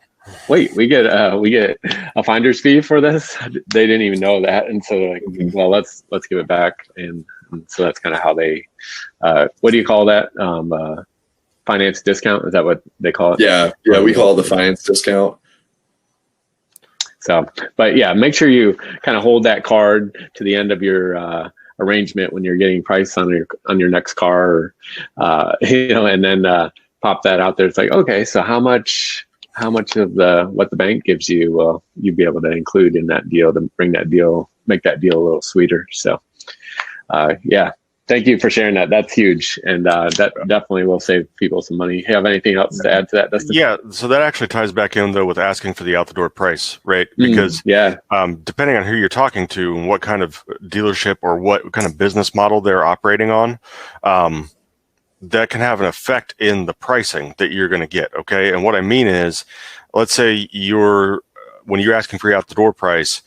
wait, we get a finder's fee for this? They didn't even know that. And so they're like, well, let's give it back. And so that's kind of how they, what do you call that? Finance discount? Is that what they call it? Yeah. We call it the finance discount. So, but yeah, make sure you kind of hold that card to the end of your arrangement when you're getting price on your next car, and then pop that out there. It's like, okay, so how much of what the bank gives you will you be able to include in that deal to make that deal a little sweeter. So, yeah, Thank you for sharing that. That's huge, and that definitely will save people some money. Have anything else to add to that, Dustin? Yeah, so that actually ties back in though with asking for the out the door price, right? Because depending on who you're talking to and what kind of dealership or what kind of business model they're operating on, that can have an effect in the pricing that you're going to get. Okay, and what I mean is, let's say when you're asking for your out the door price,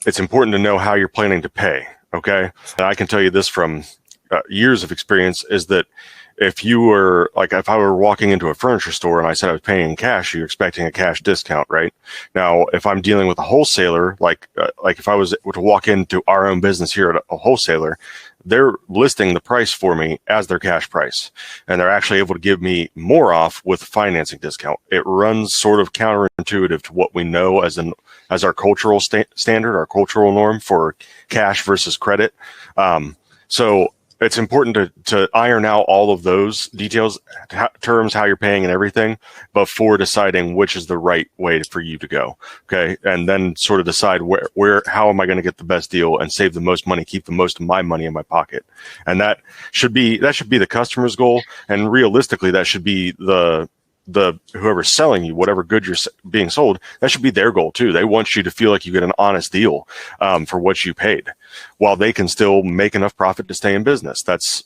it's important to know how you're planning to pay. Okay. And I can tell you this from years of experience is that if I were walking into a furniture store and I said I was paying in cash, you're expecting a cash discount, right? Now, if I'm dealing with a wholesaler, like if I was to walk into our own business here at a wholesaler, they're listing the price for me as their cash price, and they're actually able to give me more off with financing discount. It runs sort of counterintuitive to what we know as our cultural standard, our cultural norm for cash versus credit. So it's important to iron out all of those details, terms, how you're paying and everything before deciding which is the right way for you to go. Okay. And then sort of decide how am I going to get the best deal and save the most money, keep the most of my money in my pocket. And that should be the customer's goal. And realistically, that should be the whoever's selling you whatever good you're being sold, that should be their goal too. They want you to feel like you get an honest deal for what you paid, while they can still make enough profit to stay in business. That's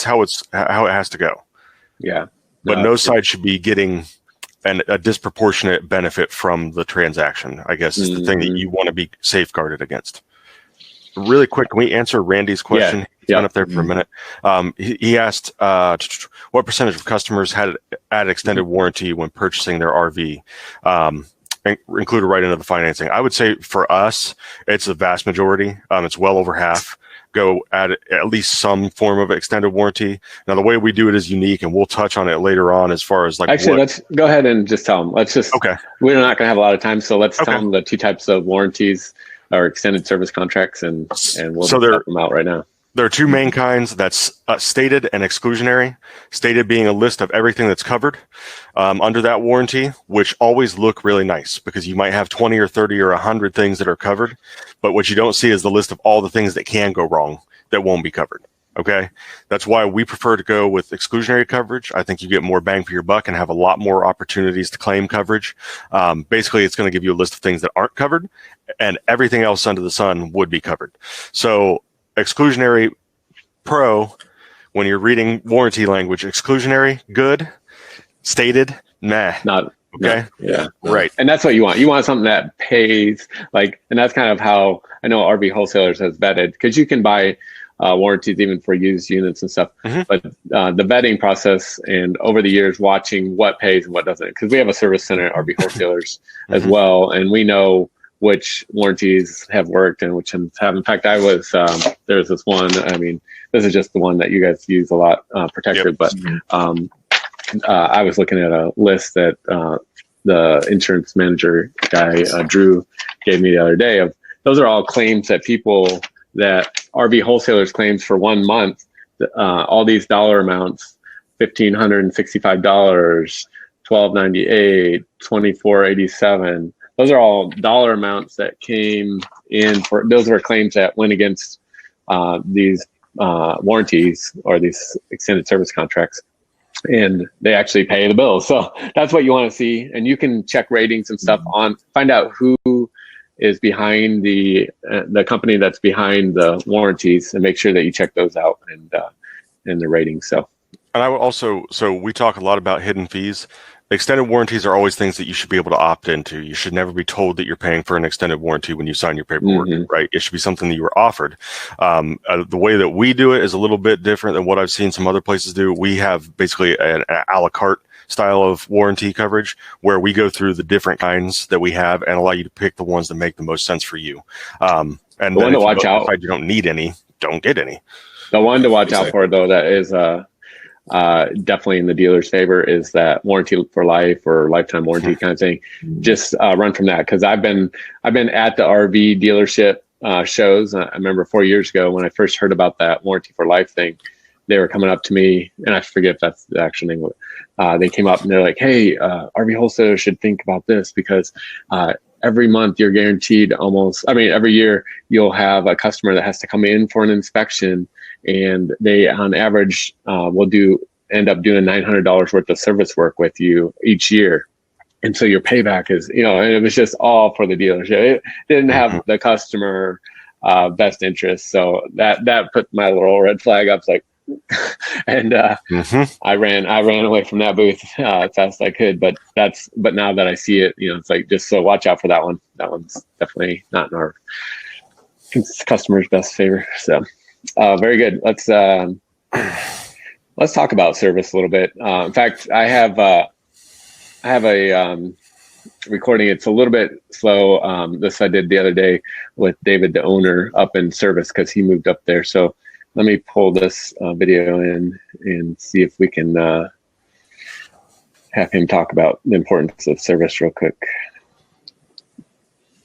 how it has to go. Yeah, but no side should be getting a disproportionate benefit from the transaction, I guess, is the thing that you want to be safeguarded against. Really quick, can we answer Randy's question? He's been up there for a minute. He asked what percentage of customers had extended warranty when purchasing their RV, included right into the financing. I would say for us, it's the vast majority. It's well over half go at least some form of extended warranty. Now, the way we do it is unique, and we'll touch on it later on as far as let's go ahead and just tell them. Okay. We're not going to have a lot of time, so let's tell them the two types of warranties or extended service contracts, and we'll talk them out right now. There are two main kinds. That's stated and exclusionary. Stated being a list of everything that's covered under that warranty, which always look really nice because you might have 20 or 30 or 100 things that are covered. But what you don't see is the list of all the things that can go wrong that won't be covered. Okay. That's why we prefer to go with exclusionary coverage. I think you get more bang for your buck and have a lot more opportunities to claim coverage. Basically, it's going to give you a list of things that aren't covered, and everything else under the sun would be covered. So exclusionary pro, when you're reading warranty language, exclusionary, good, stated, nah. Not. Okay. Yeah. Right. And that's what you want. You want something that pays, and that's kind of how I know RV Wholesalers has vetted, because you can buy warranties even for used units and stuff. But the vetting process, and over the years watching what pays and what doesn't, because we have a service center at RV Wholesalers as well, and we know which warranties have worked and which have. In fact, there's this one, this is just the one that you guys use a lot, Protector, but I was looking at a list that the insurance manager guy, Drew, gave me the other day of, those are all claims that RV Wholesalers claims for 1 month, all these dollar amounts, $1,565, $1,298, $2,487. Those are all dollar amounts that came in those were claims that went against these warranties or these extended service contracts, and they actually pay the bills. So that's what you want to see. And you can check ratings and stuff find out who is behind the company that's behind the warranties, and make sure that you check those out and the ratings. So, and I would also, we talk a lot about hidden fees. Extended warranties are always things that you should be able to opt into. You should never be told that you're paying for an extended warranty when you sign your paperwork, right? It should be something that you were offered. The way that we do it is a little bit different than what I've seen some other places do. We have basically an a la carte style of warranty coverage where we go through the different kinds that we have and allow you to pick the ones that make the most sense for you. And the one to watch out. If you don't need any, don't get any. The one to watch out for, though, that is definitely in the dealer's favor, is that warranty for life or lifetime warranty kind of thing. Just run from that, because I've been at the RV dealership shows. I remember 4 years ago when I first heard about that warranty for life thing. They were coming up to me, and I forget if that's the actual name of it. They came up and they're like, "Hey, RV wholesalers should think about this, because every month you're guaranteed every year you'll have a customer that has to come in for an inspection, and they on average will end up doing $900 worth of service work with you each year. And so your payback is, and it was just all for the dealership. It didn't have the customer best interest. So that put my little red flag up. It's like, and I ran away from that booth as fast as I could. But now that I see it, it's like, just so watch out for that one. That one's definitely not in our customer's best favor. So very good. Let's talk about service a little bit. In fact, I have a recording. It's a little bit slow. This I did the other day with David, the owner, up in service because he moved up there. So let me pull this video in and see if we can have him talk about the importance of service real quick.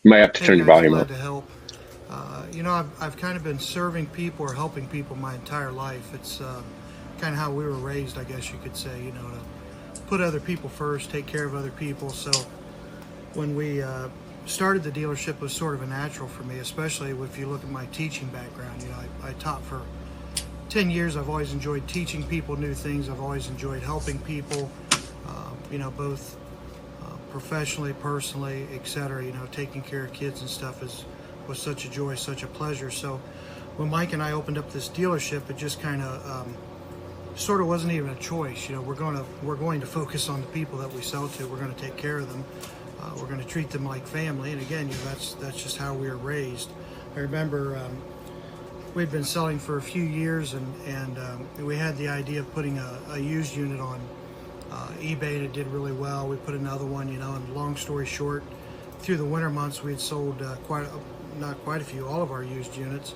You might have to turn your volume up. To help. I've kind of been serving people or helping people my entire life. It's kind of how we were raised, I guess you could say, to put other people first, take care of other people. So when we started the dealership, it was sort of a natural for me, especially if you look at my teaching background. I taught for 10 years. I've always enjoyed teaching people new things. I've always enjoyed helping people, both professionally, personally, etc. Taking care of kids and stuff was such a joy, such a pleasure. So when Mike and I opened up this dealership, it just kind of sort of wasn't even a choice. We're going to focus on the people that we sell to. We're going to take care of them. We're going to treat them like family. And again, that's just how we were raised. I remember we'd been selling for a few years, and we had the idea of putting a used unit on eBay, and it did really well. We put another one, and long story short, through the winter months, we had sold all of our used units.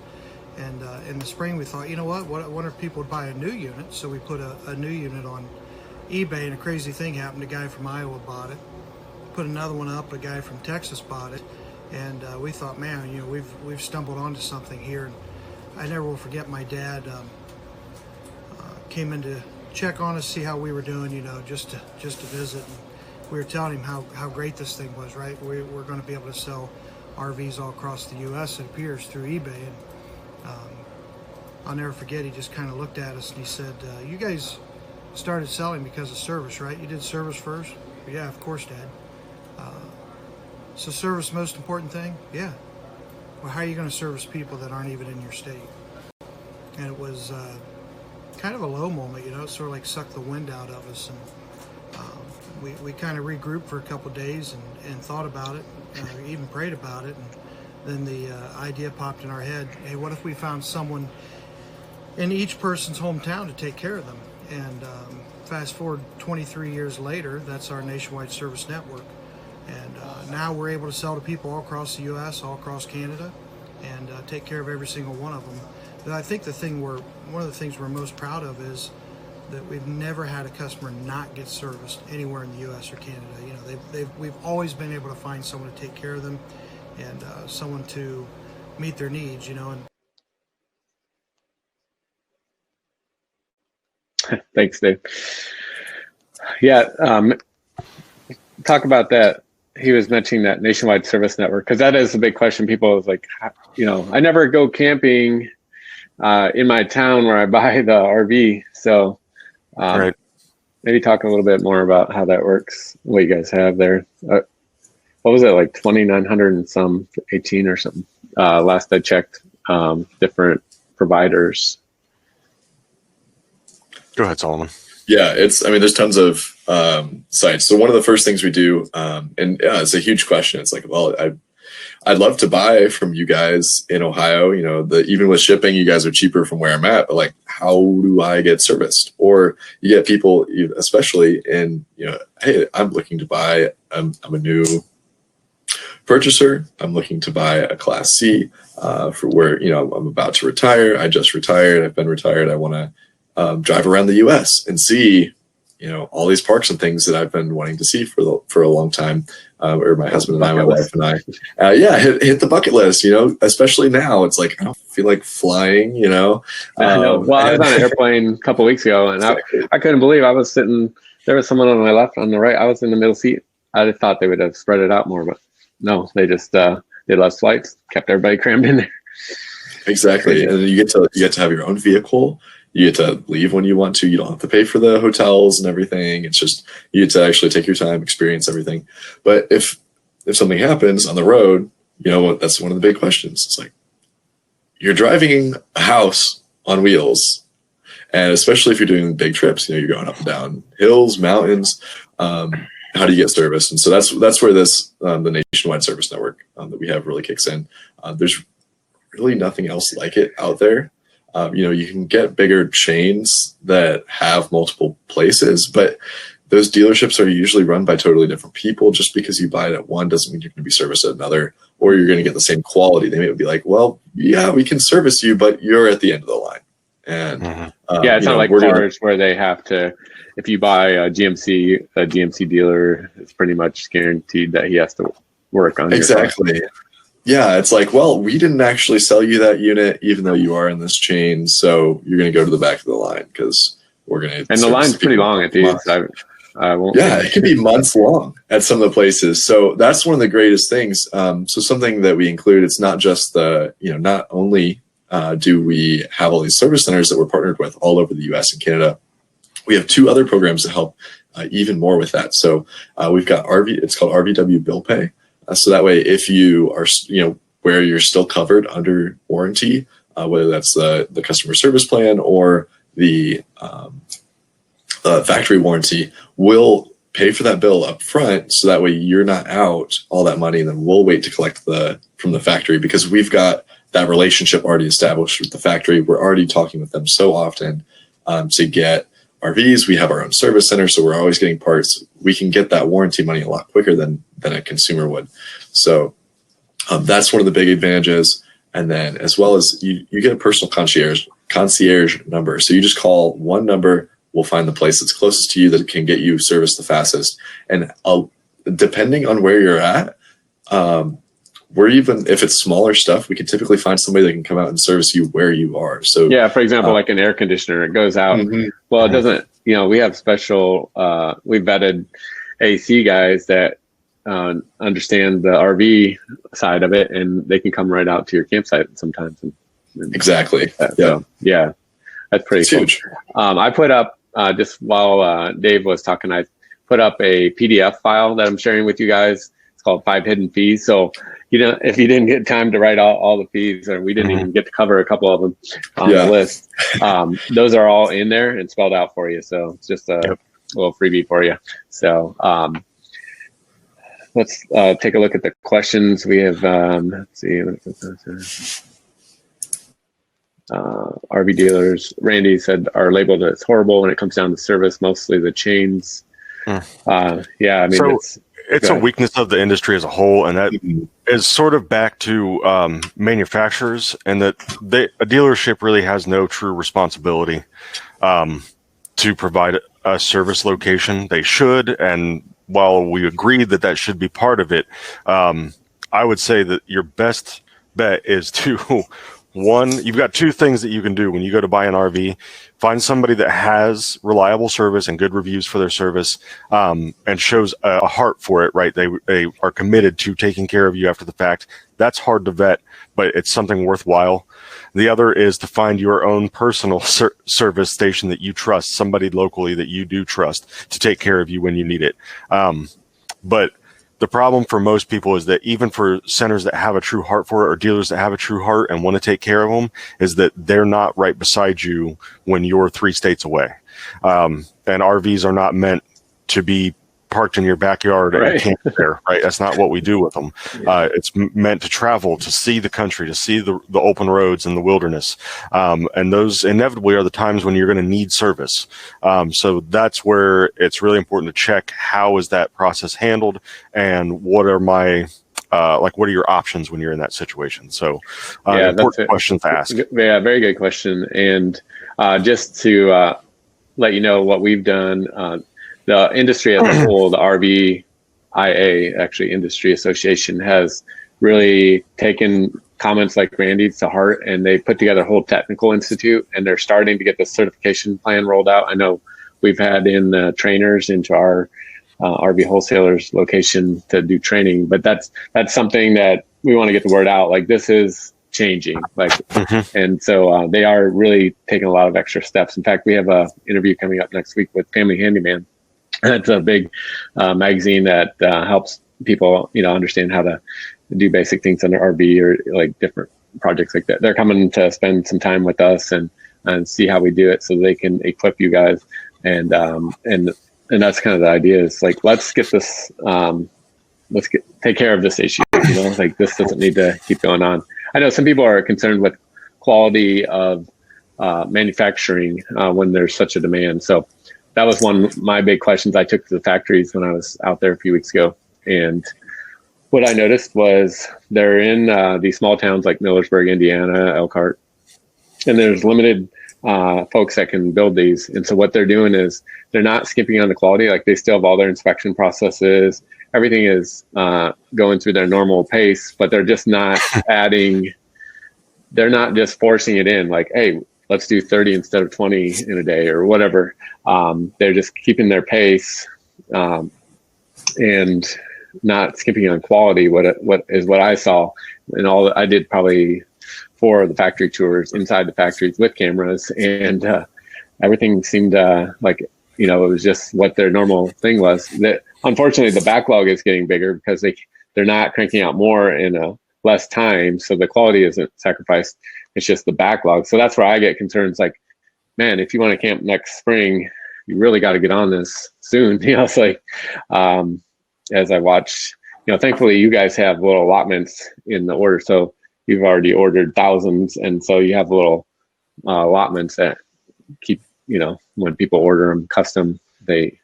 And in the spring, we thought, I wonder if people would buy a new unit. So we put a new unit on eBay, and a crazy thing happened. A guy from Iowa bought it. Put another one up. A guy from Texas bought it. And we thought, man, we've stumbled onto something here. And I never will forget my dad came in to check on us, see how we were doing, just to visit. And we were telling him how great this thing was, right? We're going to be able to sell RVs all across the U.S., it appears, through eBay. And I'll never forget, he just kind of looked at us and he said, you guys started selling because of service, right? You did service first? Yeah, of course, Dad. So service most important thing? Yeah. Well, how are you going to service people that aren't even in your state? And it was kind of a low moment, it sort of like sucked the wind out of us. And we kind of regrouped for a couple of days and thought about it, even prayed about it. And then the idea popped in our head, hey, what if we found someone in each person's hometown to take care of them? And fast forward 23 years later, that's our nationwide service network. And now we're able to sell to people all across the U.S., all across Canada, and take care of every single one of them. And I think one of the things we're most proud of is that we've never had a customer not get serviced anywhere in the U.S. or Canada. We've always been able to find someone to take care of them and someone to meet their needs, And Thanks, Dave. Yeah, talk about that. He was mentioning that nationwide service network, because that is a big question. People was like, I never go camping in my town where I buy the RV. So right. Maybe talk a little bit more about how that works, what you guys have there. What was it, like 2,900 and some, 18 or something? Last I checked, different providers. Go ahead, Solomon. Yeah, there's tons of sites. So one of the first things we do, and yeah, it's a huge question. It's like, well, I'd love to buy from you guys in Ohio. Even with shipping, you guys are cheaper from where I'm at. But like, how do I get serviced? Or you get people, especially in, hey, I'm looking to buy. I'm a new purchaser. I'm looking to buy a Class C for where I'm about to retire. I just retired. I've been retired. I want to drive around the U.S. and see, all these parks and things that I've been wanting to see for a long time. Or my husband and I, my wife and I, hit the bucket list. Especially now, it's like I don't feel like flying. I know. Well, I was on an airplane a couple of weeks ago, and I couldn't believe I was sitting. There was someone on my left, on the right. I was in the middle seat. I just thought they would have spread it out more, but no, they just did less flights, kept everybody crammed in there. Exactly. And then you get to have your own vehicle. You get to leave when you want to. You don't have to pay for the hotels and everything. It's just you get to actually take your time, experience everything. But if something happens on the road, you know what? That's one of the big questions. It's like you're driving a house on wheels, and especially if you're doing big trips, you know, you're going up and down hills, mountains. How do you get service? And so that's where this the nationwide service network that we have really kicks in. There's really nothing else like it out there. You know, you can get bigger chains that have multiple places, but those dealerships are usually run by totally different people. Just because you buy it at one doesn't mean you're going to be serviced at another, or you're going to get the same quality. They may be like, well, yeah, we can service you, but you're at the end of the line. And it's not like cars where they have to. If you buy a GMC dealer, it's pretty much guaranteed that he has to work on exactly. Your car. Yeah, it's like, well, we didn't actually sell you that unit, even though you are in this chain. So you're going to go to the back of the line because we're going to. And the line's pretty long at these. I won't. Yeah, it can be months long at some of the places. So that's one of the greatest things. So something that we include, it's not just not only do we have all these service centers that we're partnered with all over the U.S. and Canada, we have two other programs to help even more with that. So we've got it's called RVW Bill Pay. So that way, if you are, where you're still covered under warranty, whether that's the customer service plan or the factory warranty, we'll pay for that bill up front. So that way you're not out all that money, and then we'll wait to collect from the factory, because we've got that relationship already established with the factory. We're already talking with them so often to get RVs. We have our own service center, so we're always getting parts. We can get that warranty money a lot quicker than a consumer would. So that's one of the big advantages. And then as well as you get a personal concierge number. So you just call one number, we'll find the place that's closest to you that can get you service the fastest. And depending on where you're at, if it's smaller stuff, we can typically find somebody that can come out and service you where you are. So yeah, for example, like an air conditioner, it goes out. Mm-hmm. Well, it doesn't, we have special, we vetted AC guys that understand the RV side of it, and they can come right out to your campsite sometimes. And exactly. So, yeah, that's pretty cool. Huge. I put up, just while Dave was talking, I put up a PDF file that I'm sharing with you guys. It's called 5 Hidden Fees. So, if you didn't get time to write all the fees, or we didn't even get to cover a couple of them on the list, those are all in there and spelled out for you. So it's just a little freebie for you. So let's take a look at the questions. We have, let's see. RV dealers. Randy said are labeled as horrible when it comes down to service, mostly the chains. It's a weakness of the industry as a whole, and that is sort of back to manufacturers, and that a dealership really has no true responsibility to provide a service location. They should, and while we agree that should be part of it, I would say that your best bet is to you've got two things that you can do when you go to buy an RV. Find somebody that has reliable service and good reviews for their service, and shows a heart for it, right? They are committed to taking care of you after the fact. That's hard to vet, but it's something worthwhile. The other is to find your own personal service station that you trust, somebody locally that you do trust to take care of you when you need it. But the problem for most people is that even for centers that have a true heart for it, or dealers that have a true heart and want to take care of them, is that they're not right beside you when you're 3 states away. And RVs are not meant to be parked in your backyard and camp there, right? That's not what we do with them. It's meant to travel, to see the country, to see the open roads and the wilderness. And those inevitably are the times when you're going to need service. So that's where it's really important to check how is that process handled, and what are what are your options when you're in that situation? So important questions to ask. Yeah, very good question. And just to let you know what we've done, the industry as a whole, the RVIA, actually Industry Association, has really taken comments like Randy's to heart, and they put together a whole technical institute, and they're starting to get the certification plan rolled out. I know we've had in trainers into our RV Wholesalers location to do training, but that's something that we want to get the word out. Like, this is changing. And so they are really taking a lot of extra steps. In fact, we have a interview coming up next week with Family Handyman. That's a big magazine that helps people, understand how to do basic things under RV or like different projects like that. They're coming to spend some time with us and see how we do it, so they can equip you guys. And that's kind of the idea, is like, let's get this, take care of this issue. Like, this doesn't need to keep going on. I know some people are concerned with quality of manufacturing when there's such a demand. So that was one of my big questions I took to the factories when I was out there a few weeks ago. And what I noticed was they're in these small towns like Millersburg, Indiana, Elkhart, and there's limited folks that can build these. And so what they're doing is they're not skimping on the quality. Like, they still have all their inspection processes. Everything is going through their normal pace, but they're just not adding, they're not just forcing it in like, hey, let's do 30 instead of 20 in a day or whatever. They're just keeping their pace and not skipping on quality. What I saw, and I did probably 4 of the factory tours inside the factories with cameras, and everything seemed like, it was just what their normal thing was. That unfortunately the backlog is getting bigger because they're not cranking out more in a less time, so the quality isn't sacrificed. It's just the backlog. So that's where I get concerned. It's like, man, if you want to camp next spring, you really got to get on this soon. It's like, as I watch, thankfully you guys have little allotments in the order. So you've already ordered thousands. And so you have little allotments that keep, when people order them custom, they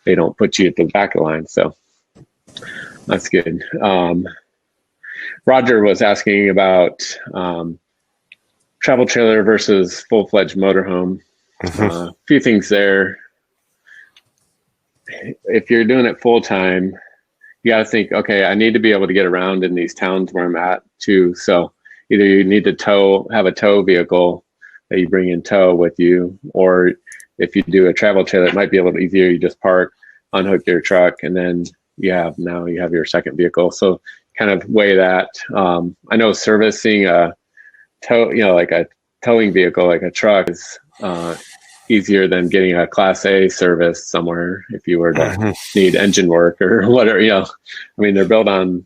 don't put you at the back of the line. So that's good. Roger was asking about travel trailer versus full-fledged motorhome. A few things there. If you're doing it full-time, you got to think, okay, I need to be able to get around in these towns where I'm at too. So either you need to have a tow vehicle that you bring in tow with you, or if you do a travel trailer, it might be a little easier. You just park, unhook your truck, and then you have your second vehicle. So kind of weigh that. I know servicing a tow, like a towing vehicle, like a truck, is easier than getting a Class A service somewhere if you were to need engine work or whatever. They're built on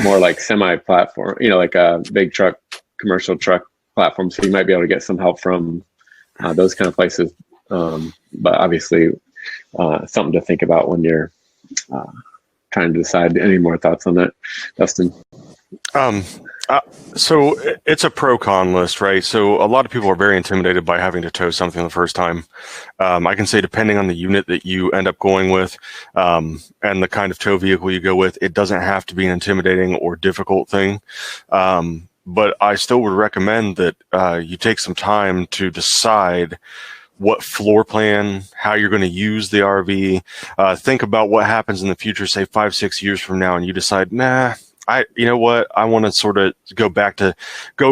more like semi-platform, like a big truck, commercial truck platform. So you might be able to get some help from those kind of places. But obviously, something to think about when you're trying to decide. Any more thoughts on that, Dustin? So it's a pro-con list, right? So a lot of people are very intimidated by having to tow something the first time. I can say, depending on the unit that you end up going with and the kind of tow vehicle you go with, it doesn't have to be an intimidating or difficult thing. But I still would recommend that you take some time to decide what floor plan, how you're going to use the RV. Think about what happens in the future, say 5-6 years from now, and you decide, you know what? I want to sort of go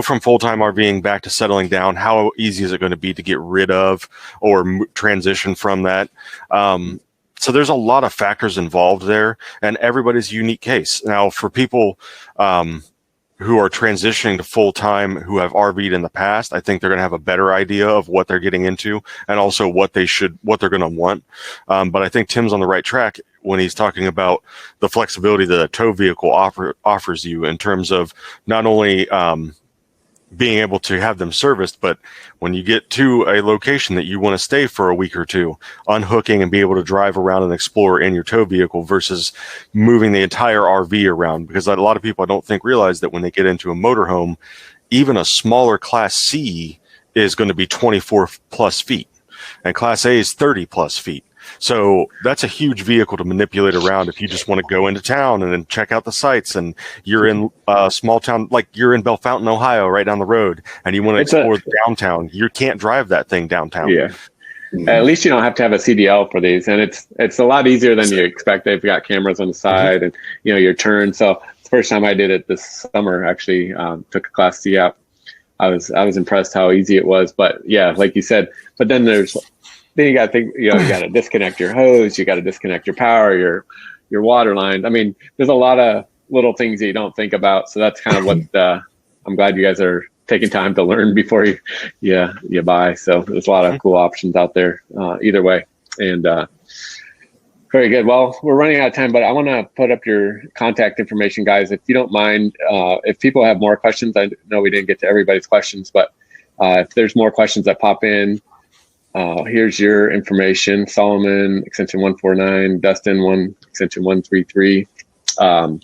from full-time RVing back to settling down. How easy is it going to be to get rid of or transition from that? So there's a lot of factors involved there, and everybody's unique case. Now, for people who are transitioning to full-time, who have RV'd in the past, I think they're going to have a better idea of what they're getting into and also what they're going to want. But I think Tim's on the right track when he's talking about the flexibility that a tow vehicle offers you in terms of not only being able to have them serviced, but when you get to a location that you want to stay for a week or two, unhooking and be able to drive around and explore in your tow vehicle versus moving the entire RV around. Because a lot of people, I don't think, realize that when they get into a motorhome, even a smaller Class C is going to be 24 plus feet, and Class A is 30 plus feet. So that's a huge vehicle to manipulate around if you just want to go into town and then check out the sites, and you're in a small town, like you're in Bellefontaine, Ohio, right down the road, and you want to explore downtown. You can't drive that thing downtown. Yeah. At least you don't have to have a CDL for these, and it's a lot easier than you expect. They've got cameras on the side and your turn. So the first time I did it this summer, actually took a Class C out. I was impressed how easy it was. But yeah, like you said, but then you got to think, you got to disconnect your hose, you got to disconnect your power, your water lines. I mean, there's a lot of little things that you don't think about. So that's kind of what I'm glad you guys are taking time to learn before you buy. So there's a lot of cool options out there either way. And very good. Well, we're running out of time, but I want to put up your contact information, guys. If you don't mind, if people have more questions, I know we didn't get to everybody's questions, but if there's more questions that pop in, here's your information. Solomon, extension 149, Dustin, extension 133. Are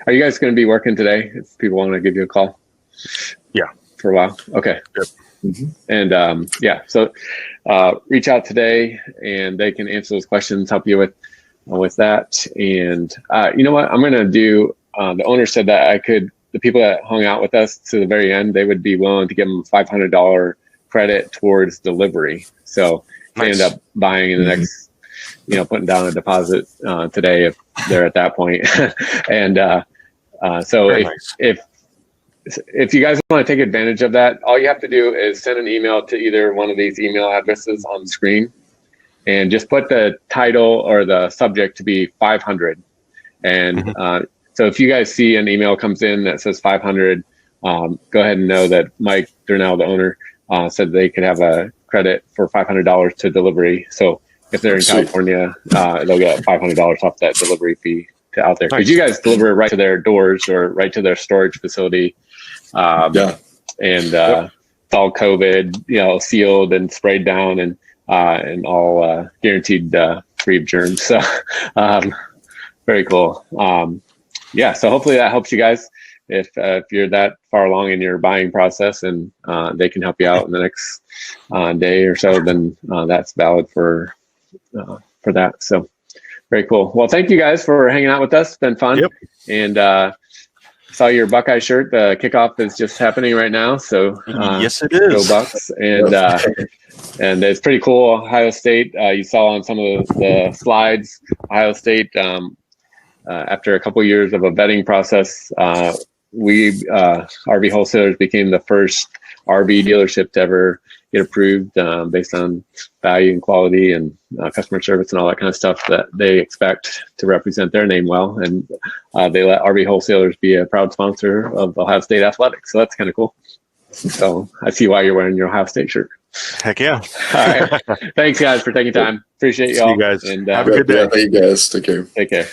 you guys going to be working today if people want to give you a call? Yeah. For a while? Okay. Yep. Mm-hmm. And so reach out today and they can answer those questions, help you with that. And you know what I'm going to do? The owner said that the people that hung out with us to the very end, they would be willing to give them a $500 credit towards delivery. So they end up buying in the next, putting down a deposit today if they're at that point. And so if you guys want to take advantage of that, all you have to do is send an email to either one of these email addresses on the screen and just put the title or the subject to be 500. And so if you guys see an email comes in that says 500, go ahead and know that Mike Durnell, the owner, said they could have a credit for $500 to delivery. So if they're in California, they'll get $500 off that delivery fee to out there. Because you guys deliver it right to their doors or right to their storage facility. And it's all COVID, sealed and sprayed down and all guaranteed free of germs. So very cool. So hopefully that helps you guys if you're that far along in your buying process and they can help you out in the next day or so, then that's valid for that. So very cool. Well, thank you guys for hanging out with us. It's been fun. Yep. And saw your Buckeye shirt. The kickoff is just happening right now. So yes, it is. Go Bucks. And it's pretty cool. Ohio State, you saw on some of the slides, Ohio State, after a couple of years of a vetting process, RV Wholesalers became the first RV dealership to ever get approved based on value and quality and customer service and all that kind of stuff that they expect to represent their name well. And they let RV Wholesalers be a proud sponsor of Ohio State athletics. So that's kind of cool. So I see why you're wearing your Ohio State shirt. Heck yeah. All right. Thanks, guys, for taking time. Appreciate y'all. See you guys. And have a good day. Thank you guys. Take care. Take care.